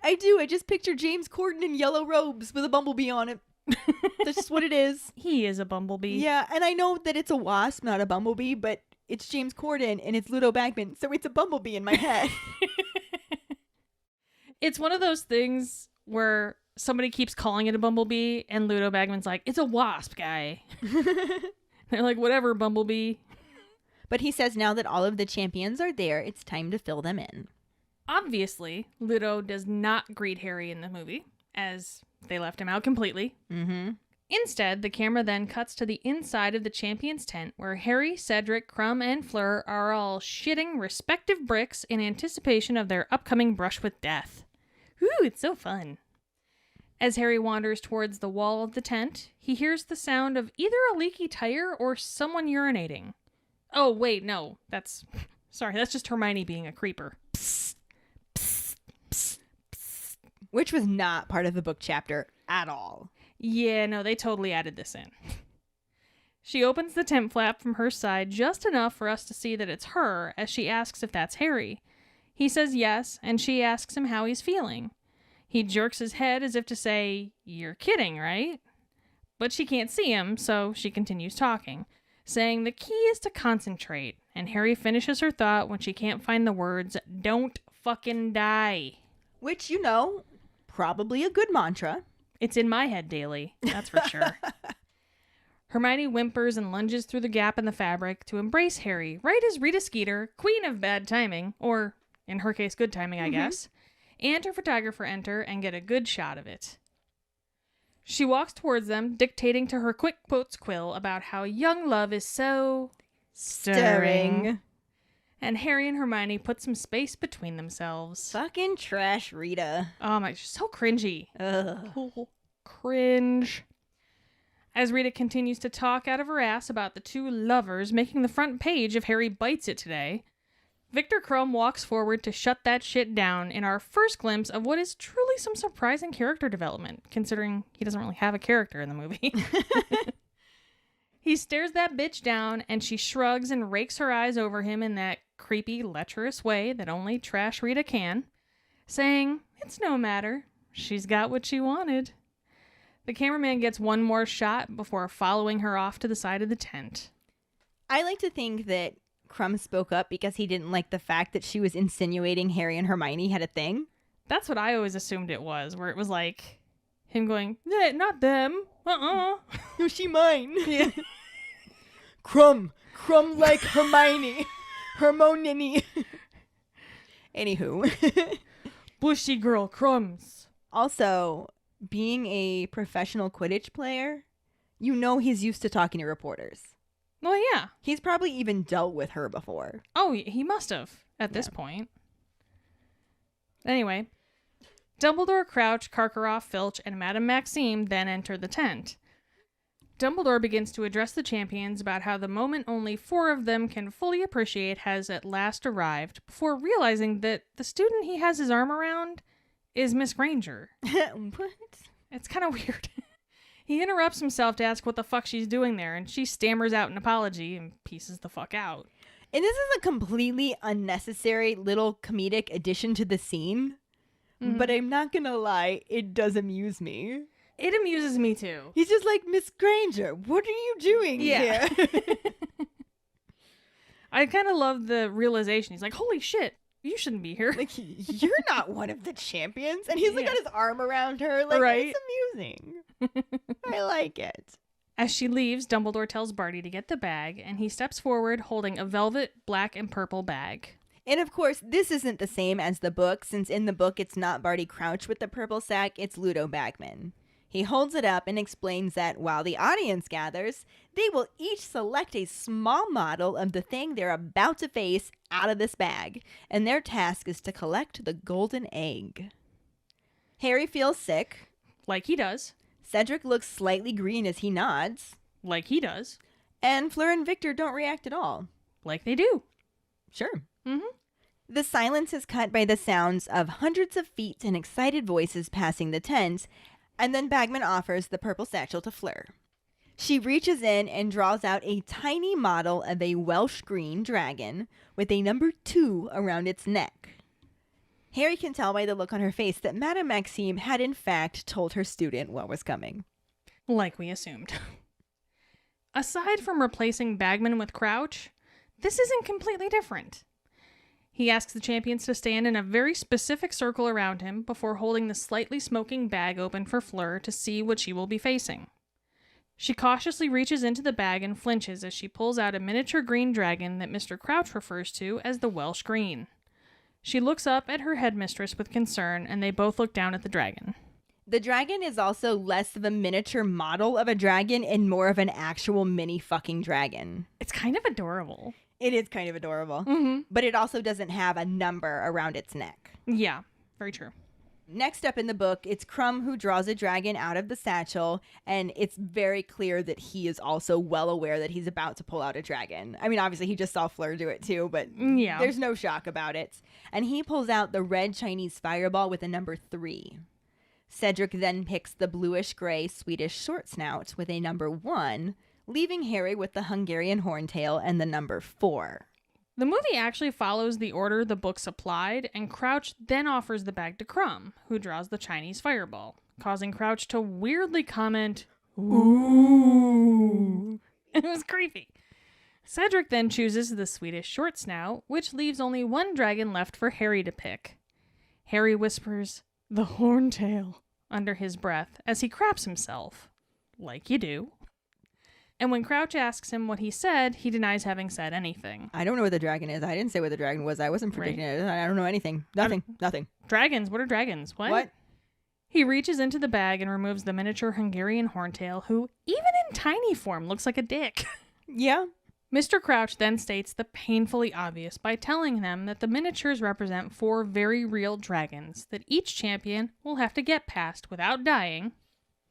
Speaker 1: I just picture James Corden in yellow robes with a bumblebee on it. That's just what it is.
Speaker 2: He is a bumblebee.
Speaker 1: Yeah, and I know that it's a wasp, not a bumblebee, but it's James Corden and it's Ludo Bagman, so it's a bumblebee in my head.
Speaker 2: It's one of those things where somebody keeps calling it a bumblebee and Ludo Bagman's like, it's a wasp, guy. They're like, whatever, bumblebee.
Speaker 1: But he says now that all of the champions are there, it's time to fill them in.
Speaker 2: Obviously, Ludo does not greet Harry in the movie, as they left him out completely.
Speaker 1: Mm-hmm.
Speaker 2: Instead, the camera then cuts to the inside of the champions' tent where Harry, Cedric, Crumb, and Fleur are all shitting respective bricks in anticipation of their upcoming brush with death. Woo, it's so fun. As Harry wanders towards the wall of the tent, he hears the sound of either a leaky tire or someone urinating. Oh, wait, no. That's just Hermione being a creeper. Psst, psst, psst, psst.
Speaker 1: Which was not part of the book chapter at all.
Speaker 2: Yeah, no, they totally added this in. She opens the tent flap from her side just enough for us to see that it's her as she asks if that's Harry. He says yes, and she asks him how he's feeling. He jerks his head as if to say, "You're kidding, right?" But she can't see him, so she continues talking, saying the key is to concentrate, and Harry finishes her thought when she can't find the words, "Don't fucking die."
Speaker 1: Which, probably a good mantra.
Speaker 2: It's in my head daily, that's for sure. Hermione whimpers and lunges through the gap in the fabric to embrace Harry, right as Rita Skeeter, queen of bad timing, or in her case, good timing, I guess, and her photographer enter and get a good shot of it. She walks towards them, dictating to her quick quotes quill about how young love is so stirring. And Harry and Hermione put some space between themselves.
Speaker 1: Fucking trash Rita.
Speaker 2: Oh my, she's so cringy.
Speaker 1: Ugh.
Speaker 2: Oh, cringe. As Rita continues to talk out of her ass about the two lovers making the front page of Harry Bites It today, Victor Crumb walks forward to shut that shit down in our first glimpse of what is truly some surprising character development, considering he doesn't really have a character in the movie. He stares that bitch down, and she shrugs and rakes her eyes over him in that creepy, lecherous way that only trash Rita can, saying, "It's no matter. She's got what she wanted." The cameraman gets one more shot before following her off to the side of the tent.
Speaker 1: I like to think that Crumb spoke up because he didn't like the fact that she was insinuating Harry and Hermione had a thing.
Speaker 2: That's what I always assumed it was, where it was like him going, "Yeah, not them. No,
Speaker 1: she mine."
Speaker 2: Yeah.
Speaker 1: Crumb like Hermione. Hermione. Anywho.
Speaker 2: Bushy girl crumbs.
Speaker 1: Also, being a professional Quidditch player, he's used to talking to reporters.
Speaker 2: Well, yeah.
Speaker 1: He's probably even dealt with her before.
Speaker 2: Oh, he must have at this point. Anyway, Dumbledore, Crouch, Karkaroff, Filch, and Madame Maxime then enter the tent. Dumbledore begins to address the champions about how the moment only 4 of them can fully appreciate has at last arrived, before realizing that the student he has his arm around is Miss Granger.
Speaker 1: What?
Speaker 2: It's kind of weird. He interrupts himself to ask what the fuck she's doing there, and she stammers out an apology and pieces the fuck out.
Speaker 1: And this is a completely unnecessary little comedic addition to the scene. Mm-hmm. But I'm not gonna lie, it does amuse me.
Speaker 2: It amuses me too.
Speaker 1: He's just like, "Miss Granger, what are you doing here?"
Speaker 2: I kind of love the realization. He's like, "Holy shit, you shouldn't be here.
Speaker 1: Like, you're not one of the champions." And he's like got his arm around her. Like,
Speaker 2: right?
Speaker 1: It's amusing. I like it.
Speaker 2: As she leaves, Dumbledore tells Barty to get the bag, and he steps forward holding a velvet black and purple bag.
Speaker 1: And of course, this isn't the same as the book, since in the book it's not Barty Crouch with the purple sack, it's Ludo Bagman. He holds it up and explains that while the audience gathers, they will each select a small model of the thing they're about to face out of this bag, and their task is to collect the golden egg. Harry feels sick.
Speaker 2: Like he does.
Speaker 1: Cedric looks slightly green as he nods.
Speaker 2: Like he does.
Speaker 1: And Fleur and Victor don't react at all.
Speaker 2: Like they do.
Speaker 1: Sure.
Speaker 2: Mm-hmm.
Speaker 1: The silence is cut by the sounds of hundreds of feet and excited voices passing the tent, and then Bagman offers the purple satchel to Fleur. She reaches in and draws out a tiny model of a Welsh green dragon with a number 2 around its neck. Harry can tell by the look on her face that Madame Maxime had in fact told her student what was coming.
Speaker 2: Like we assumed. Aside from replacing Bagman with Crouch, this isn't completely different. He asks the champions to stand in a very specific circle around him before holding the slightly smoking bag open for Fleur to see what she will be facing. She cautiously reaches into the bag and flinches as she pulls out a miniature green dragon that Mr. Crouch refers to as the Welsh Green. She looks up at her headmistress with concern, and they both look down at the dragon.
Speaker 1: The dragon is also less of a miniature model of a dragon and more of an actual mini fucking dragon.
Speaker 2: It's kind of adorable.
Speaker 1: It is kind of adorable.
Speaker 2: Mm-hmm.
Speaker 1: But it also doesn't have a number around its neck.
Speaker 2: Yeah, very true.
Speaker 1: Next up in the book, it's Crumb who draws a dragon out of the satchel, and it's very clear that he is also well aware that he's about to pull out a dragon. I mean, obviously, he just saw Fleur do it too, but
Speaker 2: yeah,
Speaker 1: there's no shock about it. And he pulls out the red Chinese fireball with a number 3. Cedric then picks the bluish-gray Swedish short snout with a number 1, leaving Harry with the Hungarian horntail and the number 4.
Speaker 2: The movie actually follows the order the book supplied, and Crouch then offers the bag to Crumb, who draws the Chinese fireball, causing Crouch to weirdly comment, "Ooh." It was creepy. Cedric then chooses the Swedish short snout, which leaves only one dragon left for Harry to pick. Harry whispers, "The horntail," under his breath as he craps himself, like you do. And when Crouch asks him what he said, he denies having said anything.
Speaker 1: I don't know what the dragon is. I didn't say what the dragon was. I wasn't predicting it. I don't know anything. Nothing.
Speaker 2: Dragons? What are dragons? What? He reaches into the bag and removes the miniature Hungarian horntail, who, even in tiny form, looks like a dick.
Speaker 1: Yeah.
Speaker 2: Mr. Crouch then states the painfully obvious by telling them that the miniatures represent 4 very real dragons that each champion will have to get past without dying,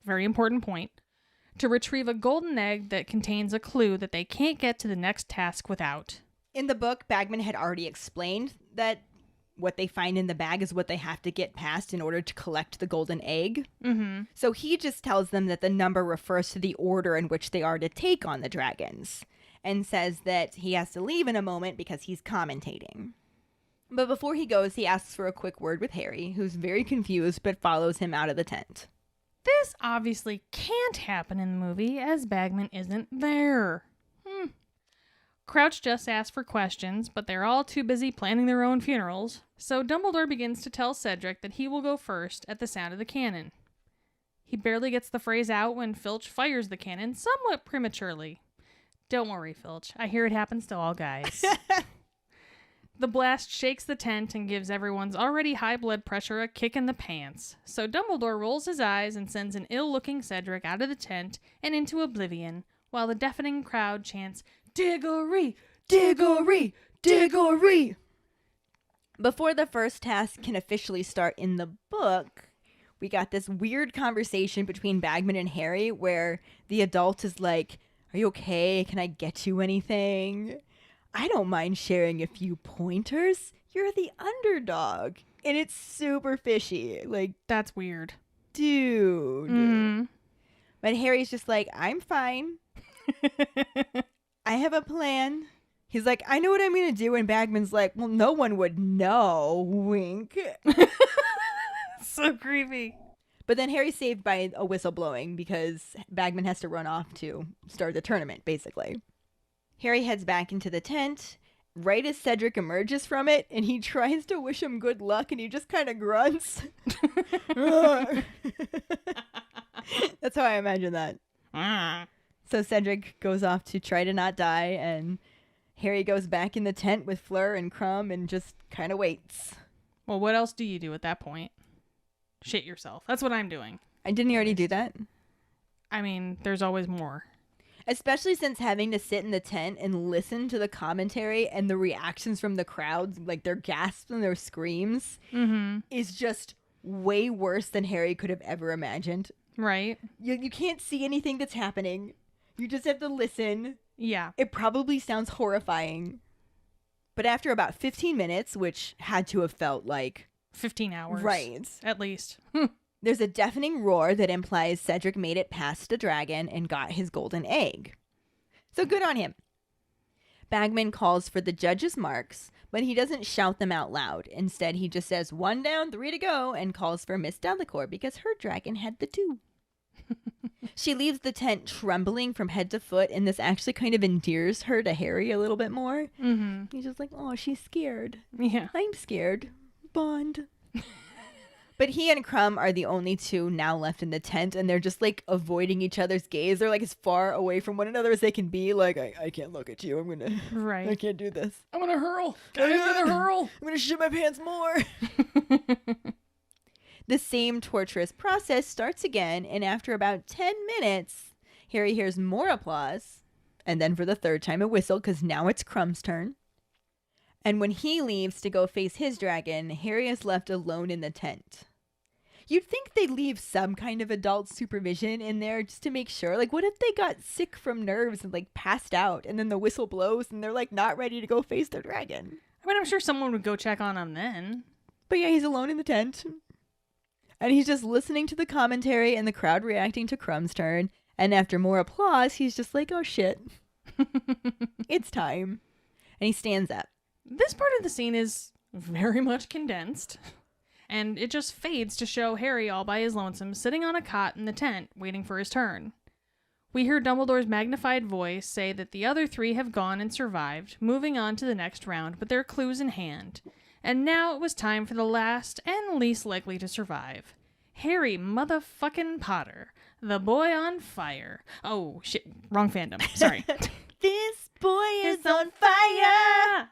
Speaker 2: very important point, to retrieve a golden egg that contains a clue that they can't get to the next task without.
Speaker 1: In the book, Bagman had already explained that what they find in the bag is what they have to get past in order to collect the golden egg.
Speaker 2: Mm-hmm.
Speaker 1: So he just tells them that the number refers to the order in which they are to take on the dragons, and says that he has to leave in a moment because he's commentating. But before he goes, he asks for a quick word with Harry, who's very confused but follows him out of the tent.
Speaker 2: This obviously can't happen in the movie, as Bagman isn't there. Crouch just asks for questions, but they're all too busy planning their own funerals, so Dumbledore begins to tell Cedric that he will go first at the sound of the cannon. He barely gets the phrase out when Filch fires the cannon somewhat prematurely. Don't worry, Filch. I hear it happens to all guys. The blast shakes the tent and gives everyone's already high blood pressure a kick in the pants. So Dumbledore rolls his eyes and sends an ill-looking Cedric out of the tent and into oblivion, while the deafening crowd chants, "Diggory! Diggory! Diggory!"
Speaker 1: Before the first task can officially start in the book, we got this weird conversation between Bagman and Harry where the adult is like, "Are you okay? Can I get you anything? I don't mind sharing a few pointers. You're the underdog." And it's super fishy. Like,
Speaker 2: That's weird.
Speaker 1: dude.
Speaker 2: Mm.
Speaker 1: But Harry's just like, "I'm fine. I have a plan." He's like, "I know what I'm going to do." And Bagman's like, "Well, no one would know." Wink.
Speaker 2: So creepy.
Speaker 1: But then Harry's saved by a whistle blowing because Bagman has to run off to start the tournament, basically. Harry heads back into the tent right as Cedric emerges from it, and he tries to wish him good luck, and he just kind of grunts. That's how I imagine that. So Cedric goes off to try to not die, and Harry goes back in the tent with Fleur and Crumb and just kind of waits.
Speaker 2: Well, what else do you do at that point? Shit yourself. That's what I'm doing.
Speaker 1: I didn't already do that.
Speaker 2: I mean, there's always more.
Speaker 1: Especially since having to sit in the tent and listen to the commentary and the reactions from the crowds, like their gasps and their screams, is just way worse than Harry could have ever imagined.
Speaker 2: Right.
Speaker 1: You can't see anything that's happening. You just have to listen.
Speaker 2: Yeah.
Speaker 1: It probably sounds horrifying. But after about 15 minutes, which had to have felt like
Speaker 2: 15 hours.
Speaker 1: Right.
Speaker 2: At least.
Speaker 1: There's a deafening roar that implies Cedric made it past the dragon and got his golden egg. So good on him. Bagman calls for the judges' marks, but he doesn't shout them out loud. Instead, he just says 1 down, 3 to go, and calls for Miss Delacour because her dragon had the 2. She leaves the tent trembling from head to foot, and this actually kind of endears her to Harry a little bit more. He's just like, "Oh, she's scared.
Speaker 2: Yeah.
Speaker 1: I'm scared. Bond." But he and Crumb are the only 2 now left in the tent, and they're just, like, avoiding each other's gaze. They're, like, as far away from one another as they can be. Like, I can't look at you.
Speaker 2: Right.
Speaker 1: I can't do this.
Speaker 2: I'm gonna hurl. I'm gonna hurl.
Speaker 1: I'm gonna shit my pants more. The same torturous process starts again, and after about 10 minutes, Harry hears more applause, and then for the 3rd time a whistle, because now it's Crumb's turn. And when he leaves to go face his dragon, Harry is left alone in the tent. You'd think they'd leave some kind of adult supervision in there just to make sure. Like, what if they got sick from nerves and, like, passed out, and then the whistle blows and they're, like, not ready to go face their dragon?
Speaker 2: I mean, I'm sure someone would go check on him then.
Speaker 1: But yeah, he's alone in the tent. And he's just listening to the commentary and the crowd reacting to Crumb's turn. And after more applause, he's just like, "Oh, shit. It's time." And he stands up.
Speaker 2: This part of the scene is very much condensed, and it just fades to show Harry all by his lonesome, sitting on a cot in the tent, waiting for his turn. We hear Dumbledore's magnified voice say that the other three have gone and survived, moving on to the next round with their clues in hand. And now it was time for the last and least likely to survive. Harry motherfucking Potter, the boy on fire. Oh, shit, wrong fandom. Sorry.
Speaker 1: This boy is on fire!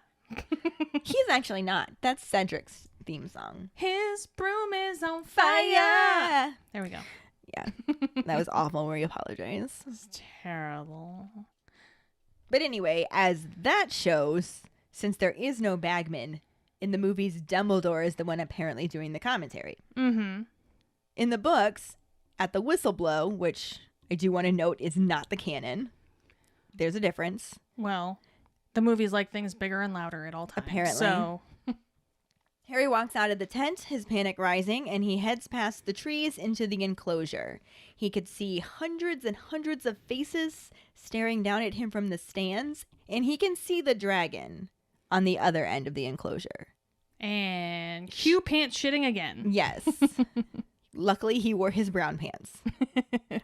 Speaker 1: He's actually not. That's Cedric's theme song.
Speaker 2: His broom is on fire! There we go.
Speaker 1: Yeah, that was awful. We apologize.
Speaker 2: This is terrible.
Speaker 1: But anyway, as that shows, since there is no Bagman, in the movies, Dumbledore is the one apparently doing the commentary.
Speaker 2: Mm-hmm.
Speaker 1: In the books, at the whistle blow, which I do want to note is not the canon, there's a difference.
Speaker 2: Well, the movies like things bigger and louder at all times.
Speaker 1: Apparently.
Speaker 2: So
Speaker 1: Harry walks out of the tent, his panic rising, and he heads past the trees into the enclosure. He could see hundreds and hundreds of faces staring down at him from the stands, and he can see the dragon on the other end of the enclosure.
Speaker 2: And cue pants shitting again.
Speaker 1: Yes. Luckily, he wore his brown pants.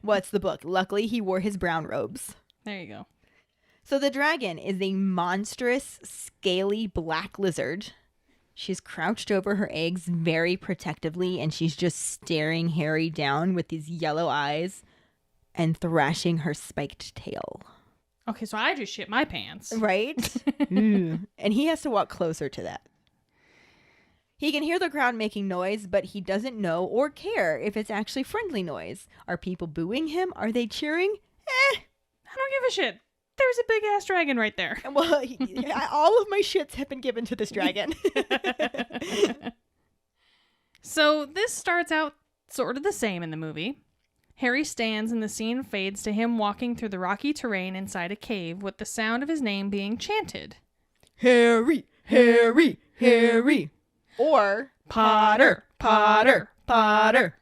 Speaker 1: What's the book? Luckily, he wore his brown robes.
Speaker 2: There you go.
Speaker 1: So the dragon is a monstrous, scaly black lizard. She's crouched over her eggs very protectively, and she's just staring Harry down with these yellow eyes and thrashing her spiked tail.
Speaker 2: Okay, so I just shit my pants.
Speaker 1: Right? And he has to walk closer to that. He can hear the crowd making noise, but he doesn't know or care if it's actually friendly noise. Are people booing him? Are they cheering?
Speaker 2: I don't give a shit. There's a big ass dragon right there.
Speaker 1: Well, all of my shits have been given to this dragon.
Speaker 2: So this starts out sort of the same in the movie. Harry stands and the scene fades to him walking through the rocky terrain inside a cave with the sound of his name being chanted.
Speaker 1: Harry, Harry, Harry. Or Potter, Potter, Potter.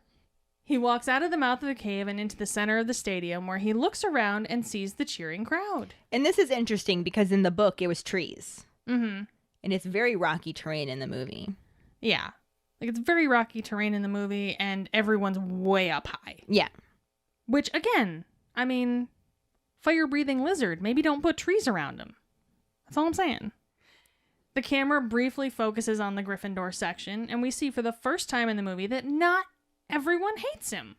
Speaker 2: He walks out of the mouth of the cave and into the center of the stadium where he looks around and sees the cheering crowd.
Speaker 1: And this is interesting because in the book it was trees.
Speaker 2: Mm-hmm.
Speaker 1: And it's very rocky terrain in the movie.
Speaker 2: Yeah. Like it's very rocky terrain in the movie and everyone's way up high.
Speaker 1: Yeah.
Speaker 2: Which again, I mean, fire-breathing lizard, maybe don't put trees around him. That's all I'm saying. The camera briefly focuses on the Gryffindor section and we see for the first time in the movie that not everyone hates him.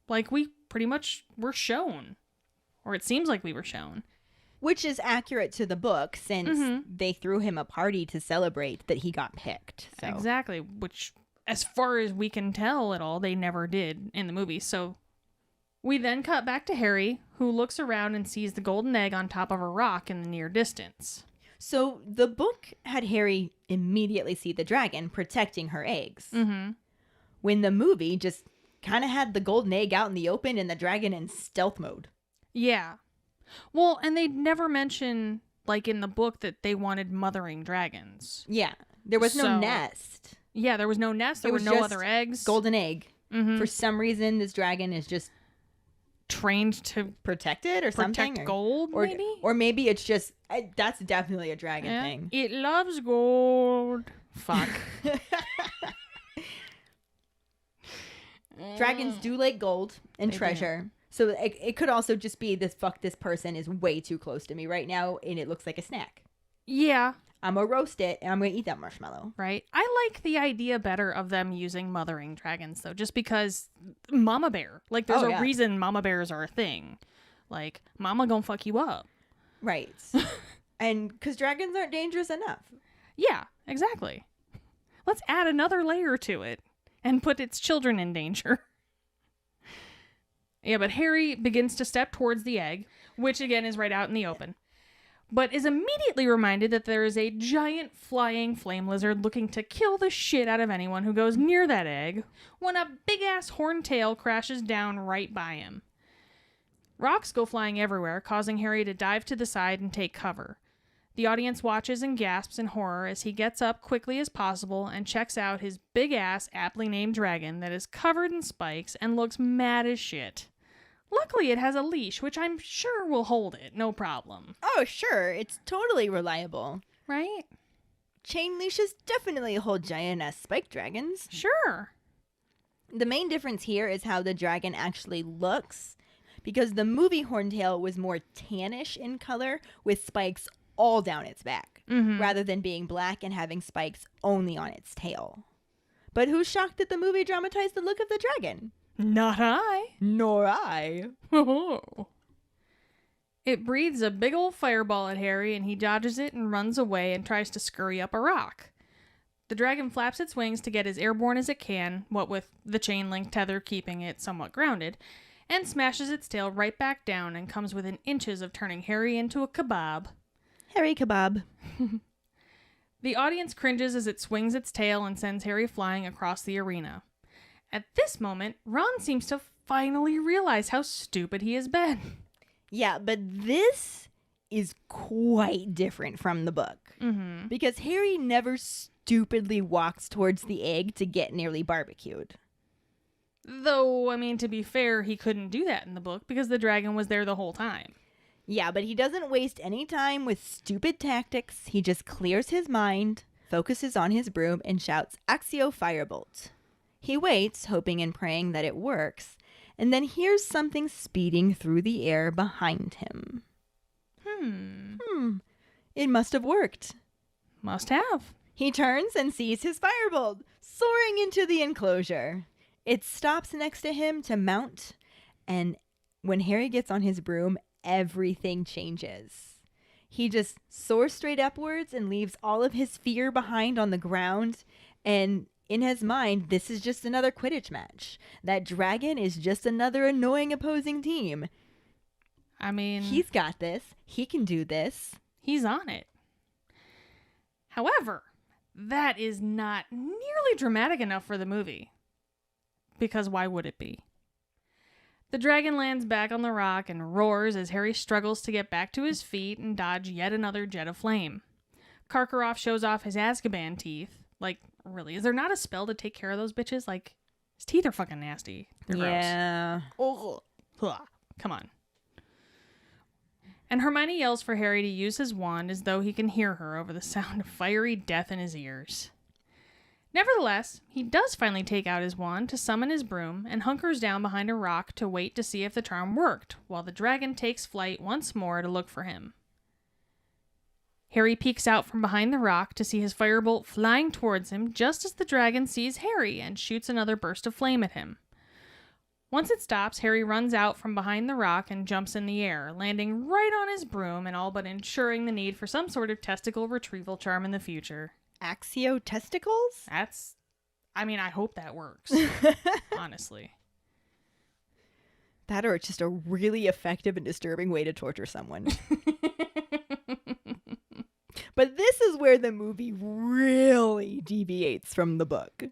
Speaker 2: Like we pretty much were shown. Or it seems like we were shown.
Speaker 1: Which is accurate to the book since they threw him a party to celebrate that he got picked. So.
Speaker 2: Exactly. Which, as far as we can tell at all, they never did in the movie. So we then cut back to Harry, who looks around and sees the golden egg on top of a rock in the near distance.
Speaker 1: So the book had Harry immediately see the dragon protecting her eggs.
Speaker 2: Mm-hmm.
Speaker 1: When the movie just kind of had the golden egg out in the open and the dragon in stealth mode.
Speaker 2: Yeah. Well, and they never mention, like in the book, that they wanted mothering dragons.
Speaker 1: Yeah. There was no nest.
Speaker 2: Yeah, there was no nest. There were no other eggs.
Speaker 1: Golden egg.
Speaker 2: Mm-hmm.
Speaker 1: For some reason, this dragon is just
Speaker 2: trained to
Speaker 1: protect it or something.
Speaker 2: Protect gold, maybe?
Speaker 1: Or maybe it's just, that's definitely a dragon thing.
Speaker 2: It loves gold. Fuck.
Speaker 1: Dragons do like gold and treasure. Do. So it could also just be this person is way too close to me right now and it looks like a snack.
Speaker 2: Yeah.
Speaker 1: I'm going to roast it and I'm going to eat that marshmallow.
Speaker 2: Right. I like the idea better of them using mothering dragons though, just because mama bear. Like there's a reason mama bears are a thing. Like mama gonna fuck you up.
Speaker 1: Right. And because dragons aren't dangerous enough.
Speaker 2: Yeah, exactly. Let's add another layer to it. And put its children in danger. Yeah, but Harry begins to step towards the egg, which again is right out in the open, but is immediately reminded that there is a giant flying flame lizard looking to kill the shit out of anyone who goes near that egg when a big-ass horned tail crashes down right by him. Rocks go flying everywhere, causing Harry to dive to the side and take cover. The audience watches and gasps in horror as he gets up quickly as possible and checks out his big-ass, aptly named dragon that is covered in spikes and looks mad as shit. Luckily, it has a leash, which I'm sure will hold it, no problem.
Speaker 1: Oh, sure. It's totally reliable.
Speaker 2: Right?
Speaker 1: chain leashes definitely hold giant-ass spike dragons.
Speaker 2: Sure.
Speaker 1: The main difference here is how the dragon actually looks, because the movie Horntail was more tannish in color with spikes all down its back, rather than being black and having spikes only on its tail. But who's shocked that the movie dramatized the look of the dragon?
Speaker 2: Not I.
Speaker 1: Nor I.
Speaker 2: It breathes a big old fireball at Harry, and he dodges it and runs away and tries to scurry up a rock. The dragon flaps its wings to get as airborne as it can, what with the chain link tether keeping it somewhat grounded, and smashes its tail right back down and comes within inches of turning Harry into a kebab.
Speaker 1: Harry kebab.
Speaker 2: The audience cringes as it swings its tail and sends Harry flying across the arena. At this moment, Ron seems to finally realize how stupid he has been.
Speaker 1: Yeah, but this is quite different from the book. Because Harry never stupidly walks towards the egg to get nearly barbecued.
Speaker 2: Though, I mean, to be fair, he couldn't do that in the book because the dragon was there the whole time.
Speaker 1: Yeah, but he doesn't waste any time with stupid tactics. He just clears his mind, focuses on his broom, and shouts, "Accio Firebolt." He waits, hoping and praying that it works, and then hears something speeding through the air behind him. It must have worked.
Speaker 2: Must have.
Speaker 1: He turns and sees his firebolt soaring into the enclosure. It stops next to him to mount, and when Harry gets on his broom, everything changes. He just soars straight upwards and leaves all of his fear behind on the ground, and in his mind, this is just another Quidditch match. That dragon is just another annoying opposing team.
Speaker 2: I mean,
Speaker 1: He's got this. He can do this.
Speaker 2: he's on it. However, that is not nearly dramatic enough for the movie. Because why would it be? The dragon lands back on the rock and roars as Harry struggles to get back to his feet and dodge yet another jet of flame. Karkaroff shows off his Azkaban teeth. Like, really, is there not a spell to take care of those bitches? Like, his teeth are fucking nasty. They're
Speaker 1: Yeah.
Speaker 2: gross. Ugh. Come on. And Hermione yells for Harry to use his wand as though he can hear her over the sound of fiery death in his ears. Nevertheless, he does finally take out his wand to summon his broom and hunkers down behind a rock to wait to see if the charm worked, while the dragon takes flight once more to look for him. Harry peeks out from behind the rock to see his firebolt flying towards him just as the dragon sees Harry and shoots another burst of flame at him. Once it stops, Harry runs out from behind the rock and jumps in the air, landing right on his broom and all but ensuring the need for some sort of testicle retrieval charm in the future.
Speaker 1: Axio testicles?
Speaker 2: I hope that works. Honestly.
Speaker 1: That or it's just a really effective and disturbing way to torture someone. But this is where the movie really deviates from the book.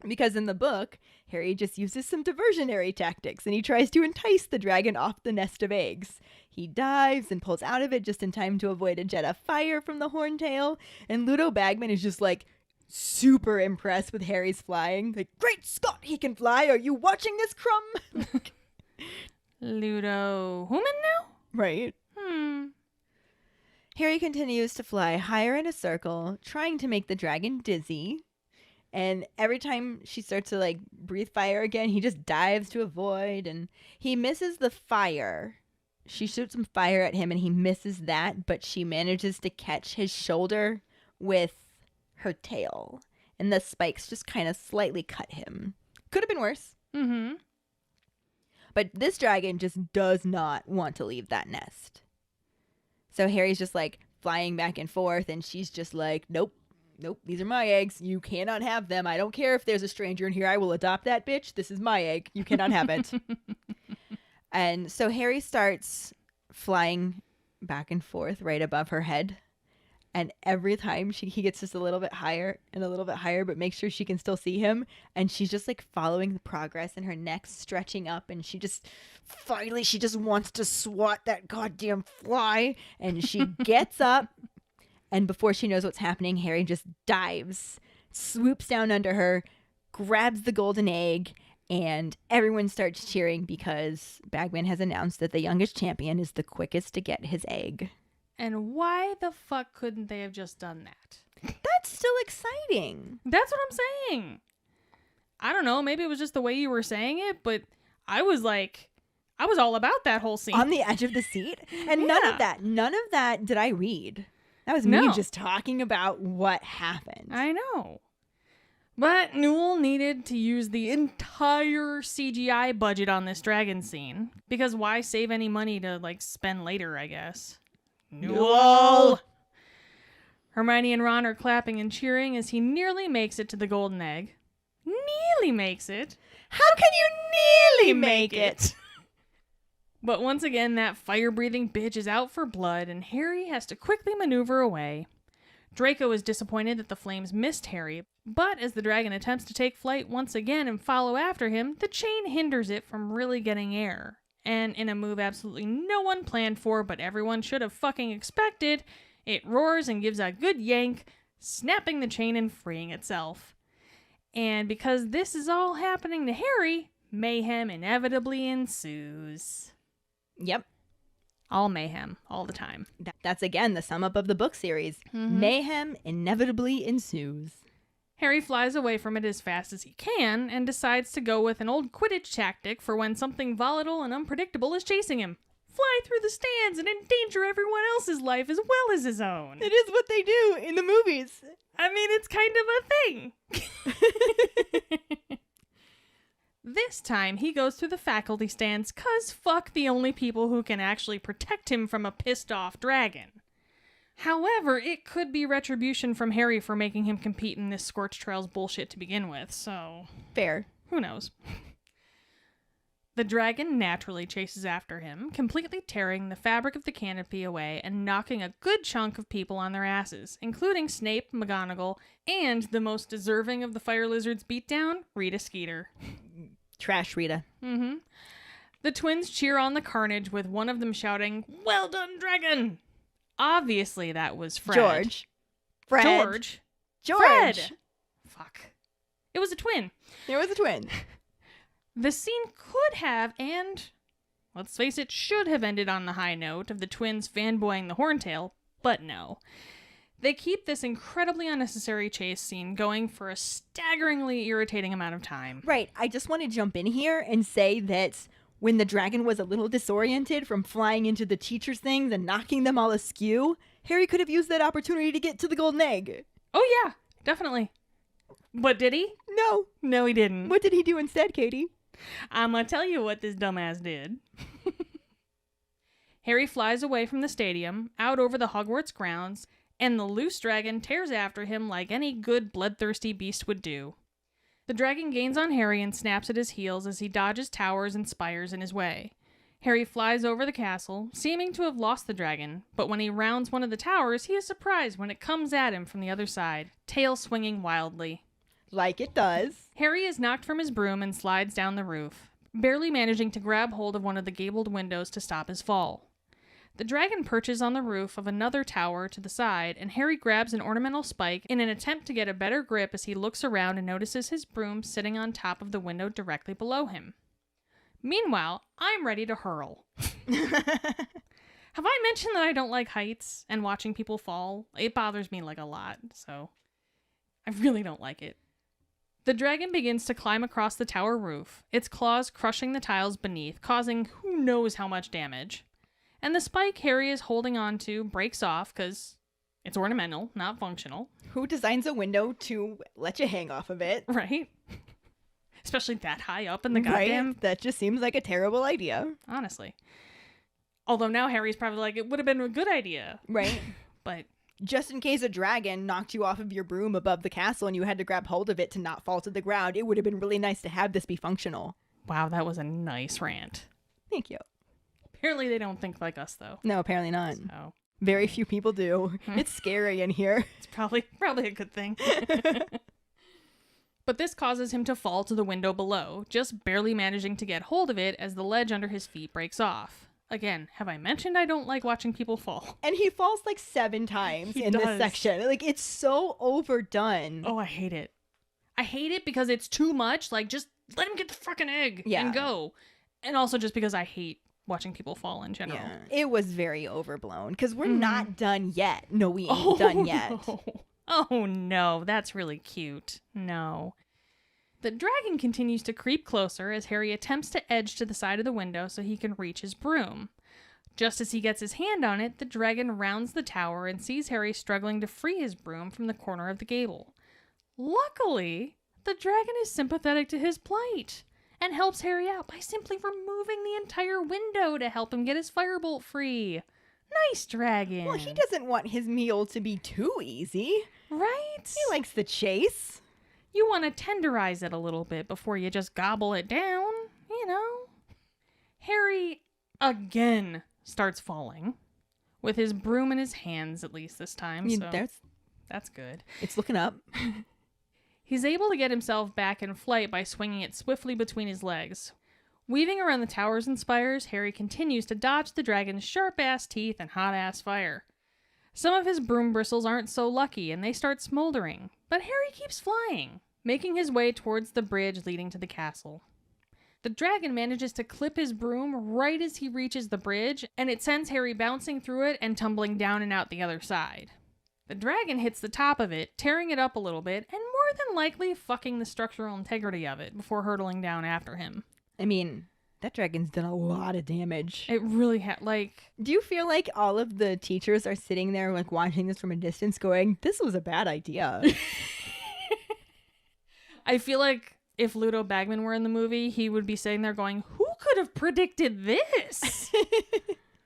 Speaker 1: Because in the book, Harry just uses some diversionary tactics and he tries to entice the dragon off the nest of eggs. He dives and pulls out of it just in time to avoid a jet of fire from the horntail. And Ludo Bagman is just like super impressed with Harry's flying. Like, great Scott, he can fly. Are you watching this, Crumb?
Speaker 2: Ludo Human now?
Speaker 1: Right. Harry continues to fly higher in a circle, trying to make the dragon dizzy. And every time she starts to like breathe fire again, he just dives to avoid, and he misses the fire. She shoots some fire at him and he misses that, but she manages to catch his shoulder with her tail. And the spikes just kind of slightly cut him. Could have been worse. But this dragon just does not want to leave that nest. So Harry's just like flying back and forth, and she's just like, nope, these are my eggs. You cannot have them. I don't care if there's a stranger in here. I will adopt that bitch. This is my egg. You cannot have it. And so Harry starts flying back and forth right above her head. And every time he gets just a little bit higher and a little bit higher, but makes sure she can still see him. And she's just like following the progress, and her neck's stretching up. And she just wants to swat that goddamn fly. And she gets up. And before she knows what's happening, Harry just dives, swoops down under her, grabs the golden egg, and everyone starts cheering because Bagman has announced that the youngest champion is the quickest to get his egg.
Speaker 2: And why the fuck couldn't they have just done that?
Speaker 1: that's still exciting.
Speaker 2: That's what I'm saying. I don't know. Maybe it was just the way you were saying it, but I was all about that whole scene.
Speaker 1: On the edge of the seat. And none of that did I read. That was me just talking about what happened.
Speaker 2: I know. But Newell needed to use the entire CGI budget on this dragon scene. Because why save any money to, spend later, I guess? Newell! Hermione and Ron are clapping and cheering as he nearly makes it to the golden egg. Nearly makes it.
Speaker 1: How can you nearly make it?
Speaker 2: But once again, that fire-breathing bitch is out for blood, and Harry has to quickly maneuver away. Draco is disappointed that the flames missed Harry, but as the dragon attempts to take flight once again and follow after him, the chain hinders it from really getting air. And in a move absolutely no one planned for, but everyone should have fucking expected, it roars and gives a good yank, snapping the chain and freeing itself. And because this is all happening to Harry, mayhem inevitably ensues.
Speaker 1: Yep.
Speaker 2: All mayhem, all the time.
Speaker 1: That's again the sum up of the book series. Mm-hmm. Mayhem inevitably ensues.
Speaker 2: Harry flies away from it as fast as he can and decides to go with an old Quidditch tactic for when something volatile and unpredictable is chasing him. Fly through the stands and endanger everyone else's life as well as his own.
Speaker 1: It is what they do in the movies.
Speaker 2: I mean, it's kind of a thing. This time, he goes through the faculty stands 'cause fuck the only people who can actually protect him from a pissed-off dragon. However, it could be retribution from Harry for making him compete in this Scorch Trails bullshit to begin with, so...
Speaker 1: Fair.
Speaker 2: Who knows? The dragon naturally chases after him, completely tearing the fabric of the canopy away and knocking a good chunk of people on their asses, including Snape, McGonagall, and the most deserving of the fire lizard's beatdown, Rita Skeeter.
Speaker 1: Trash Rita.
Speaker 2: Mm-hmm. The twins cheer on the carnage with one of them shouting, "Well done, dragon!" Obviously that was Fred.
Speaker 1: George.
Speaker 2: Fred! Fuck. It was a twin.
Speaker 1: It was a twin.
Speaker 2: The scene could have, and, let's face it, should have ended on the high note of the twins fanboying the Horntail, but no. They keep this incredibly unnecessary chase scene going for a staggeringly irritating amount of time.
Speaker 1: Right. I just want to jump in here and say that when the dragon was a little disoriented from flying into the teacher's things and knocking them all askew, Harry could have used that opportunity to get to the golden egg.
Speaker 2: Oh, yeah. Definitely. But did he?
Speaker 1: No.
Speaker 2: No, he didn't.
Speaker 1: What did he do instead, Katie?
Speaker 2: I'm gonna tell you what this dumbass did. Harry flies away from the stadium, out over the Hogwarts grounds, and the loose dragon tears after him like any good bloodthirsty beast would do. The dragon gains on Harry and snaps at his heels as he dodges towers and spires in his way. Harry flies over the castle, seeming to have lost the dragon, but when he rounds one of the towers, he is surprised when it comes at him from the other side, tail swinging wildly.
Speaker 1: Like it does.
Speaker 2: Harry is knocked from his broom and slides down the roof, barely managing to grab hold of one of the gabled windows to stop his fall. The dragon perches on the roof of another tower to the side, and Harry grabs an ornamental spike in an attempt to get a better grip as he looks around and notices his broom sitting on top of the window directly below him. Meanwhile, I'm ready to hurl. Have I mentioned that I don't like heights and watching people fall? It bothers me a lot, so I really don't like it. The dragon begins to climb across the tower roof, its claws crushing the tiles beneath, causing who knows how much damage. And the spike Harry is holding on to breaks off because it's ornamental, not functional.
Speaker 1: Who designs a window to let you hang off of it?
Speaker 2: Right? Especially that high up in the goddamn...
Speaker 1: Right? That just seems like a terrible idea.
Speaker 2: Honestly. Although now Harry's probably like, it would have been a good idea.
Speaker 1: Right.
Speaker 2: But...
Speaker 1: just in case a dragon knocked you off of your broom above the castle and you had to grab hold of it to not fall to the ground, it would have been really nice to have this be functional.
Speaker 2: Wow, that was a nice rant.
Speaker 1: Thank you.
Speaker 2: Apparently they don't think like us, though.
Speaker 1: No, apparently not.
Speaker 2: So.
Speaker 1: Very few people do. It's scary in here.
Speaker 2: It's probably a good thing. But this causes him to fall to the window below, just barely managing to get hold of it as the ledge under his feet breaks off. Again, have I mentioned I don't like watching people fall?
Speaker 1: And he falls 7 times in this section. It's so overdone.
Speaker 2: Oh, I hate it. I hate it because it's too much. Just let him get the fucking egg and go. And also just because I hate watching people fall in general.
Speaker 1: Yeah. It was very overblown because we're not done yet. No, we ain't done yet. No.
Speaker 2: Oh no, that's really cute. No. The dragon continues to creep closer as Harry attempts to edge to the side of the window so he can reach his broom. Just as he gets his hand on it, the dragon rounds the tower and sees Harry struggling to free his broom from the corner of the gable. Luckily, the dragon is sympathetic to his plight and helps Harry out by simply removing the entire window to help him get his firebolt free. Nice dragon.
Speaker 1: Well, he doesn't want his meal to be too easy.
Speaker 2: Right?
Speaker 1: He likes the chase.
Speaker 2: You want to tenderize it a little bit before you just gobble it down, you know? Harry, again, starts falling. With his broom in his hands, at least this time, so that's good.
Speaker 1: It's looking up.
Speaker 2: He's able to get himself back in flight by swinging it swiftly between his legs. Weaving around the towers and spires, Harry continues to dodge the dragon's sharp-ass teeth and hot-ass fire. Some of his broom bristles aren't so lucky, and they start smoldering, but Harry keeps flying, making his way towards the bridge leading to the castle. The dragon manages to clip his broom right as he reaches the bridge, and it sends Harry bouncing through it and tumbling down and out the other side. The dragon hits the top of it, tearing it up a little bit, and more than likely fucking the structural integrity of it before hurtling down after him.
Speaker 1: I mean, that dragon's done a lot of damage.
Speaker 2: It really
Speaker 1: Do you feel like all of the teachers are sitting there, like, watching this from a distance going, this was a bad idea?
Speaker 2: I feel like if Ludo Bagman were in the movie, he would be sitting there going, who could have predicted this?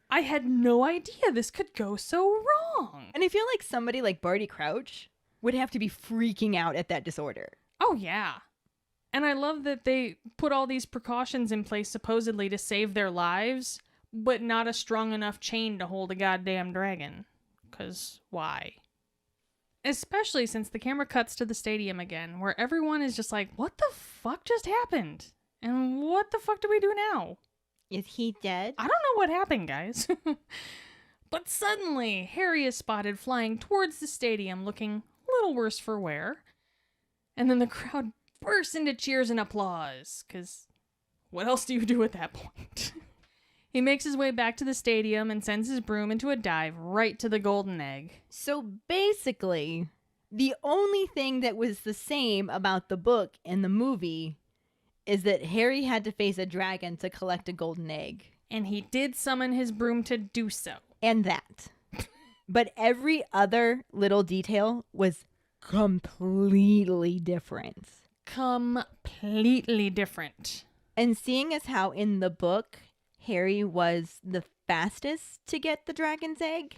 Speaker 2: I had no idea this could go so wrong.
Speaker 1: And I feel like somebody like Barty Crouch would have to be freaking out at that disorder.
Speaker 2: Oh, yeah. And I love that they put all these precautions in place supposedly to save their lives, but not a strong enough chain to hold a goddamn dragon. 'Cause why? Especially since the camera cuts to the stadium again, where everyone is just like, what the fuck just happened? And what the fuck do we do now?
Speaker 1: Is he dead?
Speaker 2: I don't know what happened, guys. But suddenly, Harry is spotted flying towards the stadium looking a little worse for wear. And then the crowd bursts into cheers and applause, because what else do you do at that point? He makes his way back to the stadium and sends his broom into a dive right to the golden egg.
Speaker 1: So basically, the only thing that was the same about the book and the movie is that Harry had to face a dragon to collect a golden egg.
Speaker 2: And he did summon his broom to do so.
Speaker 1: And that. But every other little detail was completely different.
Speaker 2: Completely different.
Speaker 1: And seeing as how in the book, Harry was the fastest to get the dragon's egg,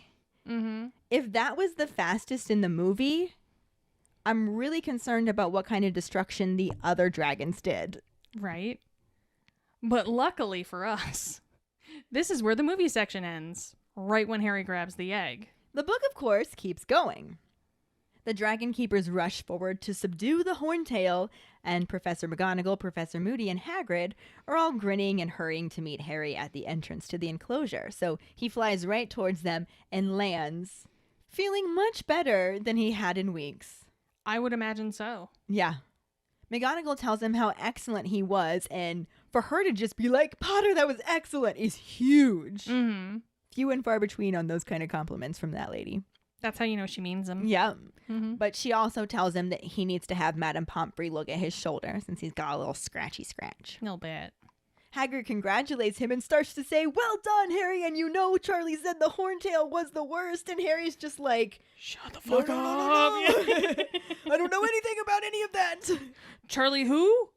Speaker 1: if that was the fastest in the movie, I'm really concerned about what kind of destruction the other dragons did.
Speaker 2: Right. But luckily for us, this is where the movie section ends, right when Harry grabs the egg.
Speaker 1: The book, of course, keeps going. The Dragon Keepers rush forward to subdue the Horntail, and Professor McGonagall, Professor Moody, and Hagrid are all grinning and hurrying to meet Harry at the entrance to the enclosure. So he flies right towards them and lands, feeling much better than he had in weeks.
Speaker 2: I would imagine so.
Speaker 1: Yeah. McGonagall tells him how excellent he was, and for her to just be like, Potter, that was excellent, is huge. Few and far between on those kind of compliments from that lady.
Speaker 2: That's how you know she means them.
Speaker 1: Yeah. But she also tells him that he needs to have Madame Pomfrey look at his shoulder since he's got a little scratchy scratch.
Speaker 2: A little bit.
Speaker 1: Hagrid congratulates him and starts to say, well done, Harry, and you know Charlie said the Horntail was the worst, and Harry's just like,
Speaker 2: shut the fuck up.
Speaker 1: No. I don't know anything about any of that.
Speaker 2: Charlie who?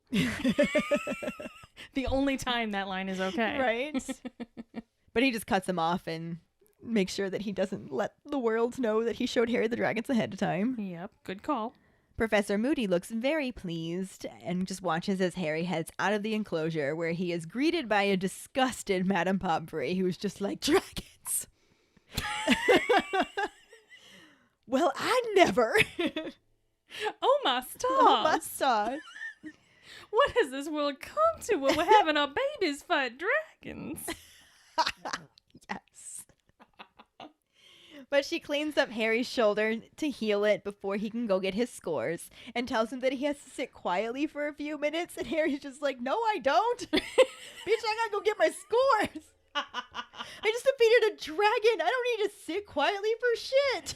Speaker 2: The only time that line is okay.
Speaker 1: Right? But he just cuts him off and makes sure that he doesn't let the world know that he showed Harry the dragons ahead of time.
Speaker 2: Yep, good call.
Speaker 1: Professor Moody looks very pleased and just watches as Harry heads out of the enclosure, where he is greeted by a disgusted Madame Pomfrey who's just like, dragons! Well, I never!
Speaker 2: Oh my stars!
Speaker 1: Oh my stars!
Speaker 2: What has this world come to when we're having our babies fight dragons?
Speaker 1: Yes. But she cleans up Harry's shoulder to heal it before he can go get his scores, and tells him that he has to sit quietly for a few minutes, and Harry's just like, no, I don't. Bitch, I gotta go get my scores. I just defeated a dragon. I don't need to sit quietly for shit.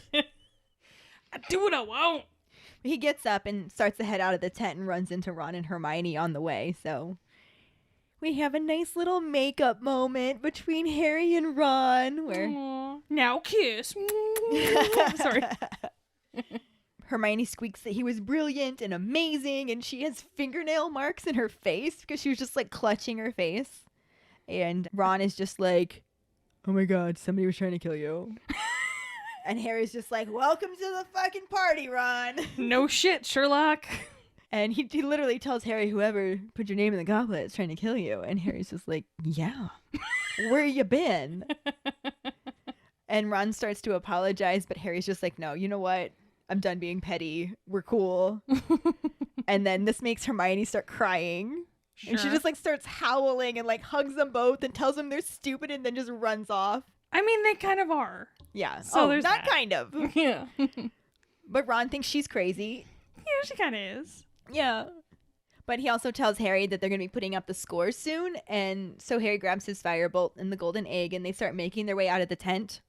Speaker 2: I do what I want.
Speaker 1: He gets up and starts to head out of the tent and runs into Ron and Hermione on the way. So we have a nice little makeup moment between Harry and Ron where
Speaker 2: Aww. Now kiss. Sorry.
Speaker 1: Hermione squeaks that he was brilliant and amazing, and she has fingernail marks in her face because she was just like clutching her face. And Ron is just like, oh my god, somebody was trying to kill you. And Harry's just like, welcome to the fucking party, Ron.
Speaker 2: No shit, Sherlock.
Speaker 1: And he literally tells Harry, whoever put your name in the goblet is trying to kill you. And Harry's just like, yeah, where you been? And Ron starts to apologize, but Harry's just like, no, you know what? I'm done being petty. We're cool. And then this makes Hermione start crying.
Speaker 2: Sure.
Speaker 1: And she just like starts howling and like hugs them both and tells them they're stupid and then just runs off.
Speaker 2: I mean, they kind of are.
Speaker 1: Yeah.
Speaker 2: So there's
Speaker 1: not
Speaker 2: that.
Speaker 1: kind of.
Speaker 2: Yeah.
Speaker 1: But Ron thinks she's crazy.
Speaker 2: Yeah, she kind of is.
Speaker 1: Yeah. But he also tells Harry that they're going to be putting up the scores soon. And so Harry grabs his firebolt and the golden egg and they start making their way out of the tent.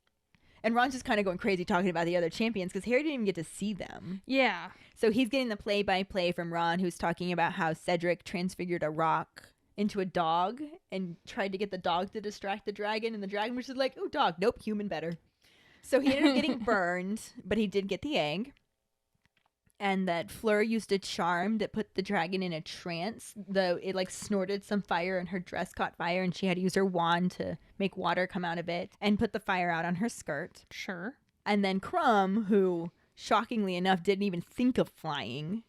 Speaker 1: And Ron's just kind of going crazy talking about the other champions because Harry didn't even get to see them.
Speaker 2: Yeah.
Speaker 1: So he's getting the play-by-play from Ron, who's talking about how Cedric transfigured a rock into a dog and tried to get the dog to distract the dragon. And the dragon was just like, oh, dog. Nope, human better. So he ended up getting burned, but he did get the egg. And that Fleur used a charm that put the dragon in a trance, though it like snorted some fire and her dress caught fire and she had to use her wand to make water come out of it and put the fire out on her skirt.
Speaker 2: Sure.
Speaker 1: And then Crumb, who shockingly enough didn't even think of flying,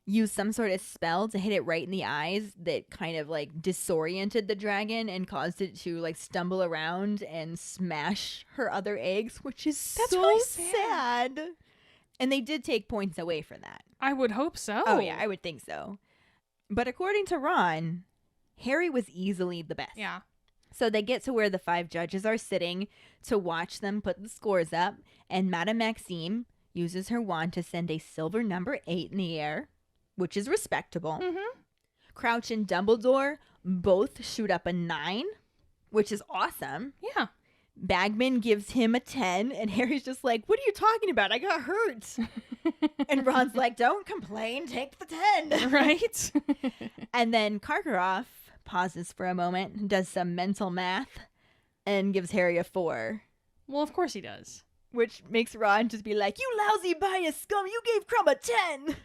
Speaker 1: used some sort of spell to hit it right in the eyes that kind of like disoriented the dragon and caused it to like stumble around and smash her other eggs, which is
Speaker 2: That's
Speaker 1: so
Speaker 2: really
Speaker 1: sad. And they did take points away for that.
Speaker 2: I would hope so.
Speaker 1: Oh, yeah, I would think so. But according to Ron, Harry was easily the best.
Speaker 2: Yeah.
Speaker 1: So they get to where the 5 judges are sitting to watch them put the scores up. And Madame Maxime uses her wand to send a silver number 8 in the air, which is respectable.
Speaker 2: Mm-hmm.
Speaker 1: Crouch and Dumbledore both shoot up a 9, which is awesome.
Speaker 2: Yeah.
Speaker 1: Bagman gives him a 10, and Harry's just like, what are you talking about? I got hurt. And Ron's like, don't complain, take the 10.
Speaker 2: Right?
Speaker 1: And then Karkaroff pauses for a moment, does some mental math, and gives Harry a 4.
Speaker 2: Well, of course he does.
Speaker 1: Which makes Ron just be like, you lousy biased scum, you gave Crumb a 10.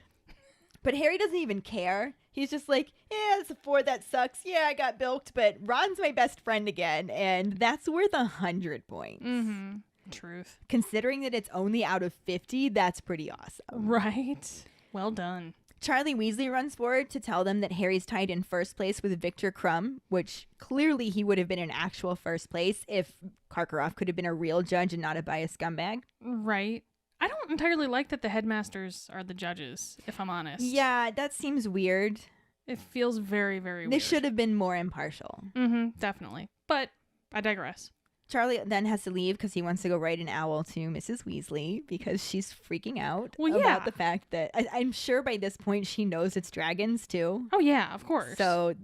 Speaker 1: But Harry doesn't even care. He's just like, yeah, it's a 4, that sucks. Yeah, I got bilked, but Ron's my best friend again, and that's worth 100 points.
Speaker 2: Mm-hmm. Truth.
Speaker 1: Considering that it's only out of 50, that's pretty awesome.
Speaker 2: Right. Well done.
Speaker 1: Charlie Weasley runs forward to tell them that Harry's tied in first place with Victor Crumb, which clearly he would have been in actual first place if Karkaroff could have been a real judge and not a biased scumbag.
Speaker 2: Right. I don't entirely like that the headmasters are the judges, if I'm honest.
Speaker 1: Yeah, that seems weird.
Speaker 2: It feels very, very weird.
Speaker 1: They should have been more impartial.
Speaker 2: Mm-hmm, definitely. But I digress.
Speaker 1: Charlie then has to leave because he wants to go write an owl to Mrs. Weasley because she's freaking out about the fact that I'm sure by this point she knows it's dragons too.
Speaker 2: Oh yeah, of course.
Speaker 1: So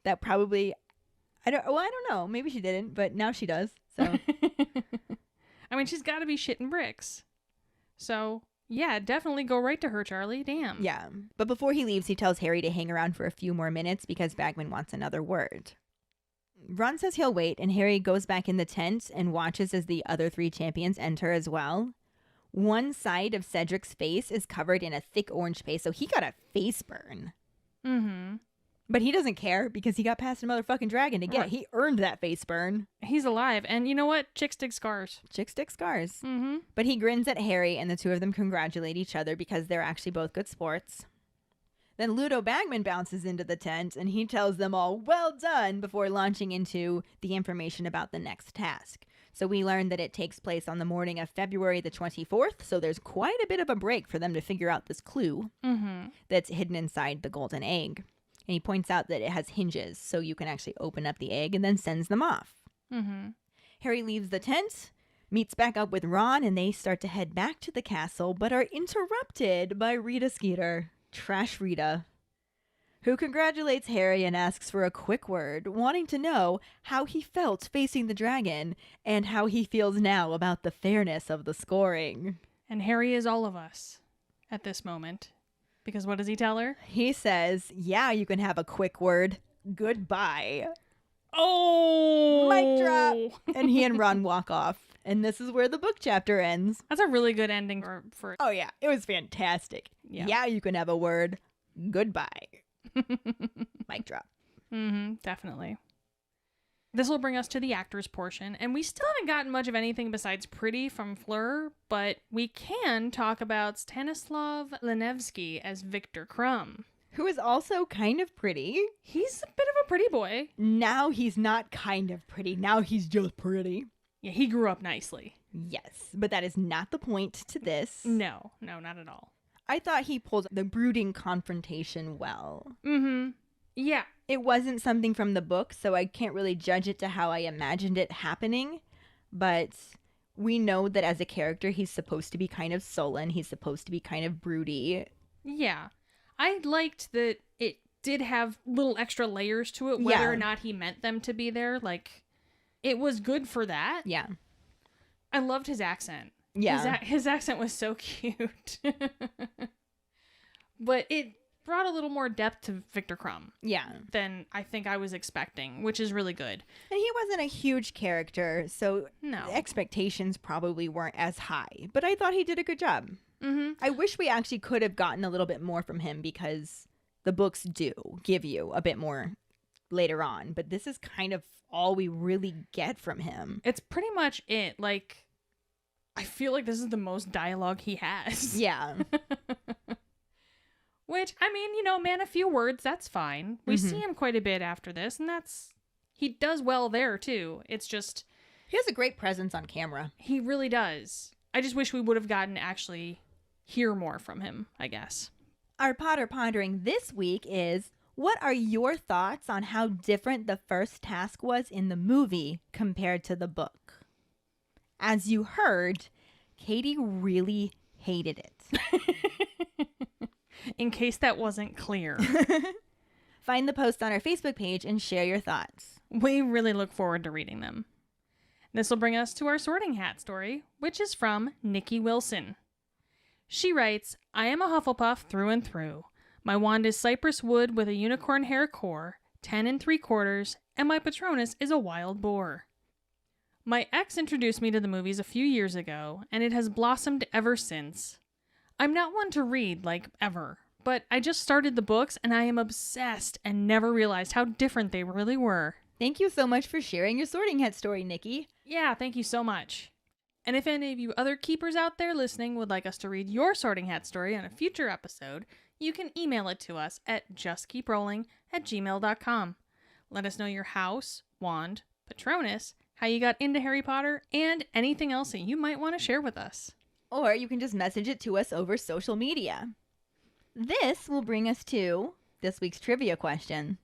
Speaker 1: that probably I don't know. Maybe she didn't, but now she does. So
Speaker 2: I mean, she's got to be shitting bricks. So yeah, definitely go right to her, Charlie. Damn.
Speaker 1: Yeah. But before he leaves, he tells Harry to hang around for a few more minutes because Bagman wants another word. Ron says he'll wait, and Harry goes back in the tent and watches as the other 3 champions enter as well. One side of Cedric's face is covered in a thick orange paste, so he got a face burn.
Speaker 2: Mm-hmm.
Speaker 1: But he doesn't care because he got past a motherfucking dragon to get.
Speaker 2: Right.
Speaker 1: He earned that face burn.
Speaker 2: He's alive, and you know what? Chicks dig scars.
Speaker 1: Chick stick scars.
Speaker 2: Mm-hmm.
Speaker 1: But he grins at Harry, and the 2 of them congratulate each other because they're actually both good sports. Then Ludo Bagman bounces into the tent, and he tells them all, well done, before launching into the information about the next task. So we learn that it takes place on the morning of February the 24th, so there's quite a bit of a break for them to figure out this clue that's hidden inside the golden egg. And he points out that it has hinges, so you can actually open up the egg and then sends them off.
Speaker 2: Mm-hmm.
Speaker 1: Harry leaves the tent, meets back up with Ron, and they start to head back to the castle, but are interrupted by Rita Skeeter. Trash Rita, who congratulates Harry and asks for a quick word, wanting to know how he felt facing the dragon and how he feels now about the fairness of the scoring.
Speaker 2: And Harry is all of us at this moment. Because what does he tell her?
Speaker 1: He says, yeah, you can have a quick word. Goodbye.
Speaker 2: Oh!
Speaker 1: Mic drop. And he and Ron walk off. And this is where the book chapter ends.
Speaker 2: That's a really good ending for
Speaker 1: Oh, yeah. It was fantastic.
Speaker 2: Yeah.
Speaker 1: Yeah, you can have a word. Goodbye. Mic drop.
Speaker 2: Definitely. This will bring us to the actors portion, and we still haven't gotten much of anything besides Pretty from Fleur, but we can talk about Stanislav Lenevsky as Victor Crumb.
Speaker 1: Who is also kind of pretty.
Speaker 2: He's a bit of a pretty boy.
Speaker 1: Now he's not kind of pretty. Now he's just pretty.
Speaker 2: Yeah, he grew up nicely.
Speaker 1: Yes, but that is not the point to this.
Speaker 2: No, not at all.
Speaker 1: I thought he pulled the brooding confrontation well.
Speaker 2: Yeah.
Speaker 1: It wasn't something from the book, so I can't really judge it to how I imagined it happening. But we know that as a character, he's supposed to be kind of sullen. He's supposed to be kind of broody.
Speaker 2: Yeah. I liked that it did have little extra layers to it, whether or not he meant them to be there. Like, it was good for that.
Speaker 1: Yeah.
Speaker 2: I loved his accent.
Speaker 1: Yeah.
Speaker 2: His accent was so cute. But it brought a little more depth to Victor Crumb.
Speaker 1: Yeah.
Speaker 2: Than I think I was expecting, which is really good.
Speaker 1: And he wasn't a huge character, so
Speaker 2: No.
Speaker 1: expectations probably weren't as high. But I thought he did a good job. I wish we actually could have gotten a little bit more from him because the books do give you a bit more later on. But this is kind of all we really get from him.
Speaker 2: It's pretty much it. Like, I feel like this is the most dialogue he has.
Speaker 1: Yeah.
Speaker 2: Which, I mean, man, a few words, that's fine. We see him quite a bit after this, and he does well there, too. It's just...
Speaker 1: He has a great presence on camera.
Speaker 2: He really does. I just wish we would have gotten to actually hear more from him, I guess.
Speaker 1: Our Potter Pondering this week is, what are your thoughts on how different the first task was in the movie compared to the book? As you heard, Keighty really hated it.
Speaker 2: In case that wasn't clear.
Speaker 1: Find the post on our Facebook page and share your thoughts.
Speaker 2: We really look forward to reading them. This will bring us to our sorting hat story, which is from Nikki Wilson. She writes, I am a Hufflepuff through and through. My wand is cypress wood with a unicorn hair core, 10 3/4, and my Patronus is a wild boar. My ex introduced me to the movies a few years ago, and it has blossomed ever since. I'm not one to read, like, ever, but I just started the books and I am obsessed and never realized how different they really were.
Speaker 1: Thank you so much for sharing your sorting hat story, Nikki.
Speaker 2: Yeah, thank you so much. And if any of you other keepers out there listening would like us to read your sorting hat story on a future episode, you can email it to us at justkeeprolling@gmail.com. Let us know your house, wand, Patronus, how you got into Harry Potter, and anything else that you might want to share with us.
Speaker 1: Or you can just message it to us over social media. This will bring us to this week's trivia question.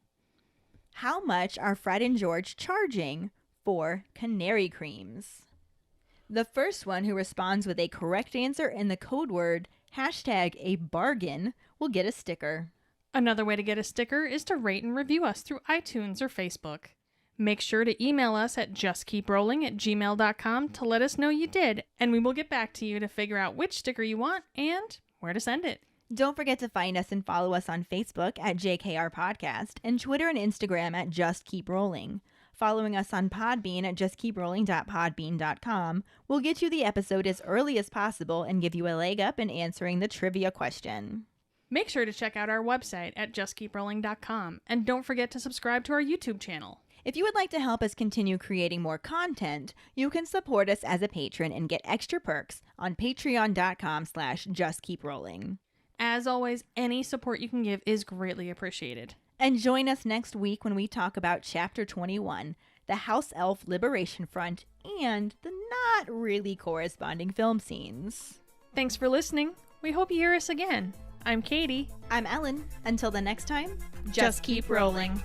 Speaker 1: How much are Fred and George charging for canary creams? The first one who responds with a correct answer in the code word #a-bargain will get a sticker.
Speaker 2: Another way to get a sticker is to rate and review us through iTunes or Facebook. Make sure to email us at justkeeprolling@gmail.com to let us know you did, and we will get back to you to figure out which sticker you want and where to send it.
Speaker 1: Don't forget to find us and follow us on Facebook at JKR Podcast and Twitter and Instagram at Just Keep Rolling. Following us on Podbean at justkeeprolling.podbean.com will get you the episode as early as possible and give you a leg up in answering the trivia question.
Speaker 2: Make sure to check out our website at justkeeprolling.com, and don't forget to subscribe to our YouTube channel.
Speaker 1: If you would like to help us continue creating more content, you can support us as a patron and get extra perks on patreon.com/justkeeprolling.
Speaker 2: As always, any support you can give is greatly appreciated.
Speaker 1: And join us next week when we talk about Chapter 21, the House Elf Liberation Front, and the not really corresponding film scenes.
Speaker 2: Thanks for listening. We hope you hear us again. I'm Keighty.
Speaker 1: I'm Ellen. Until the next time,
Speaker 2: Just keep rolling.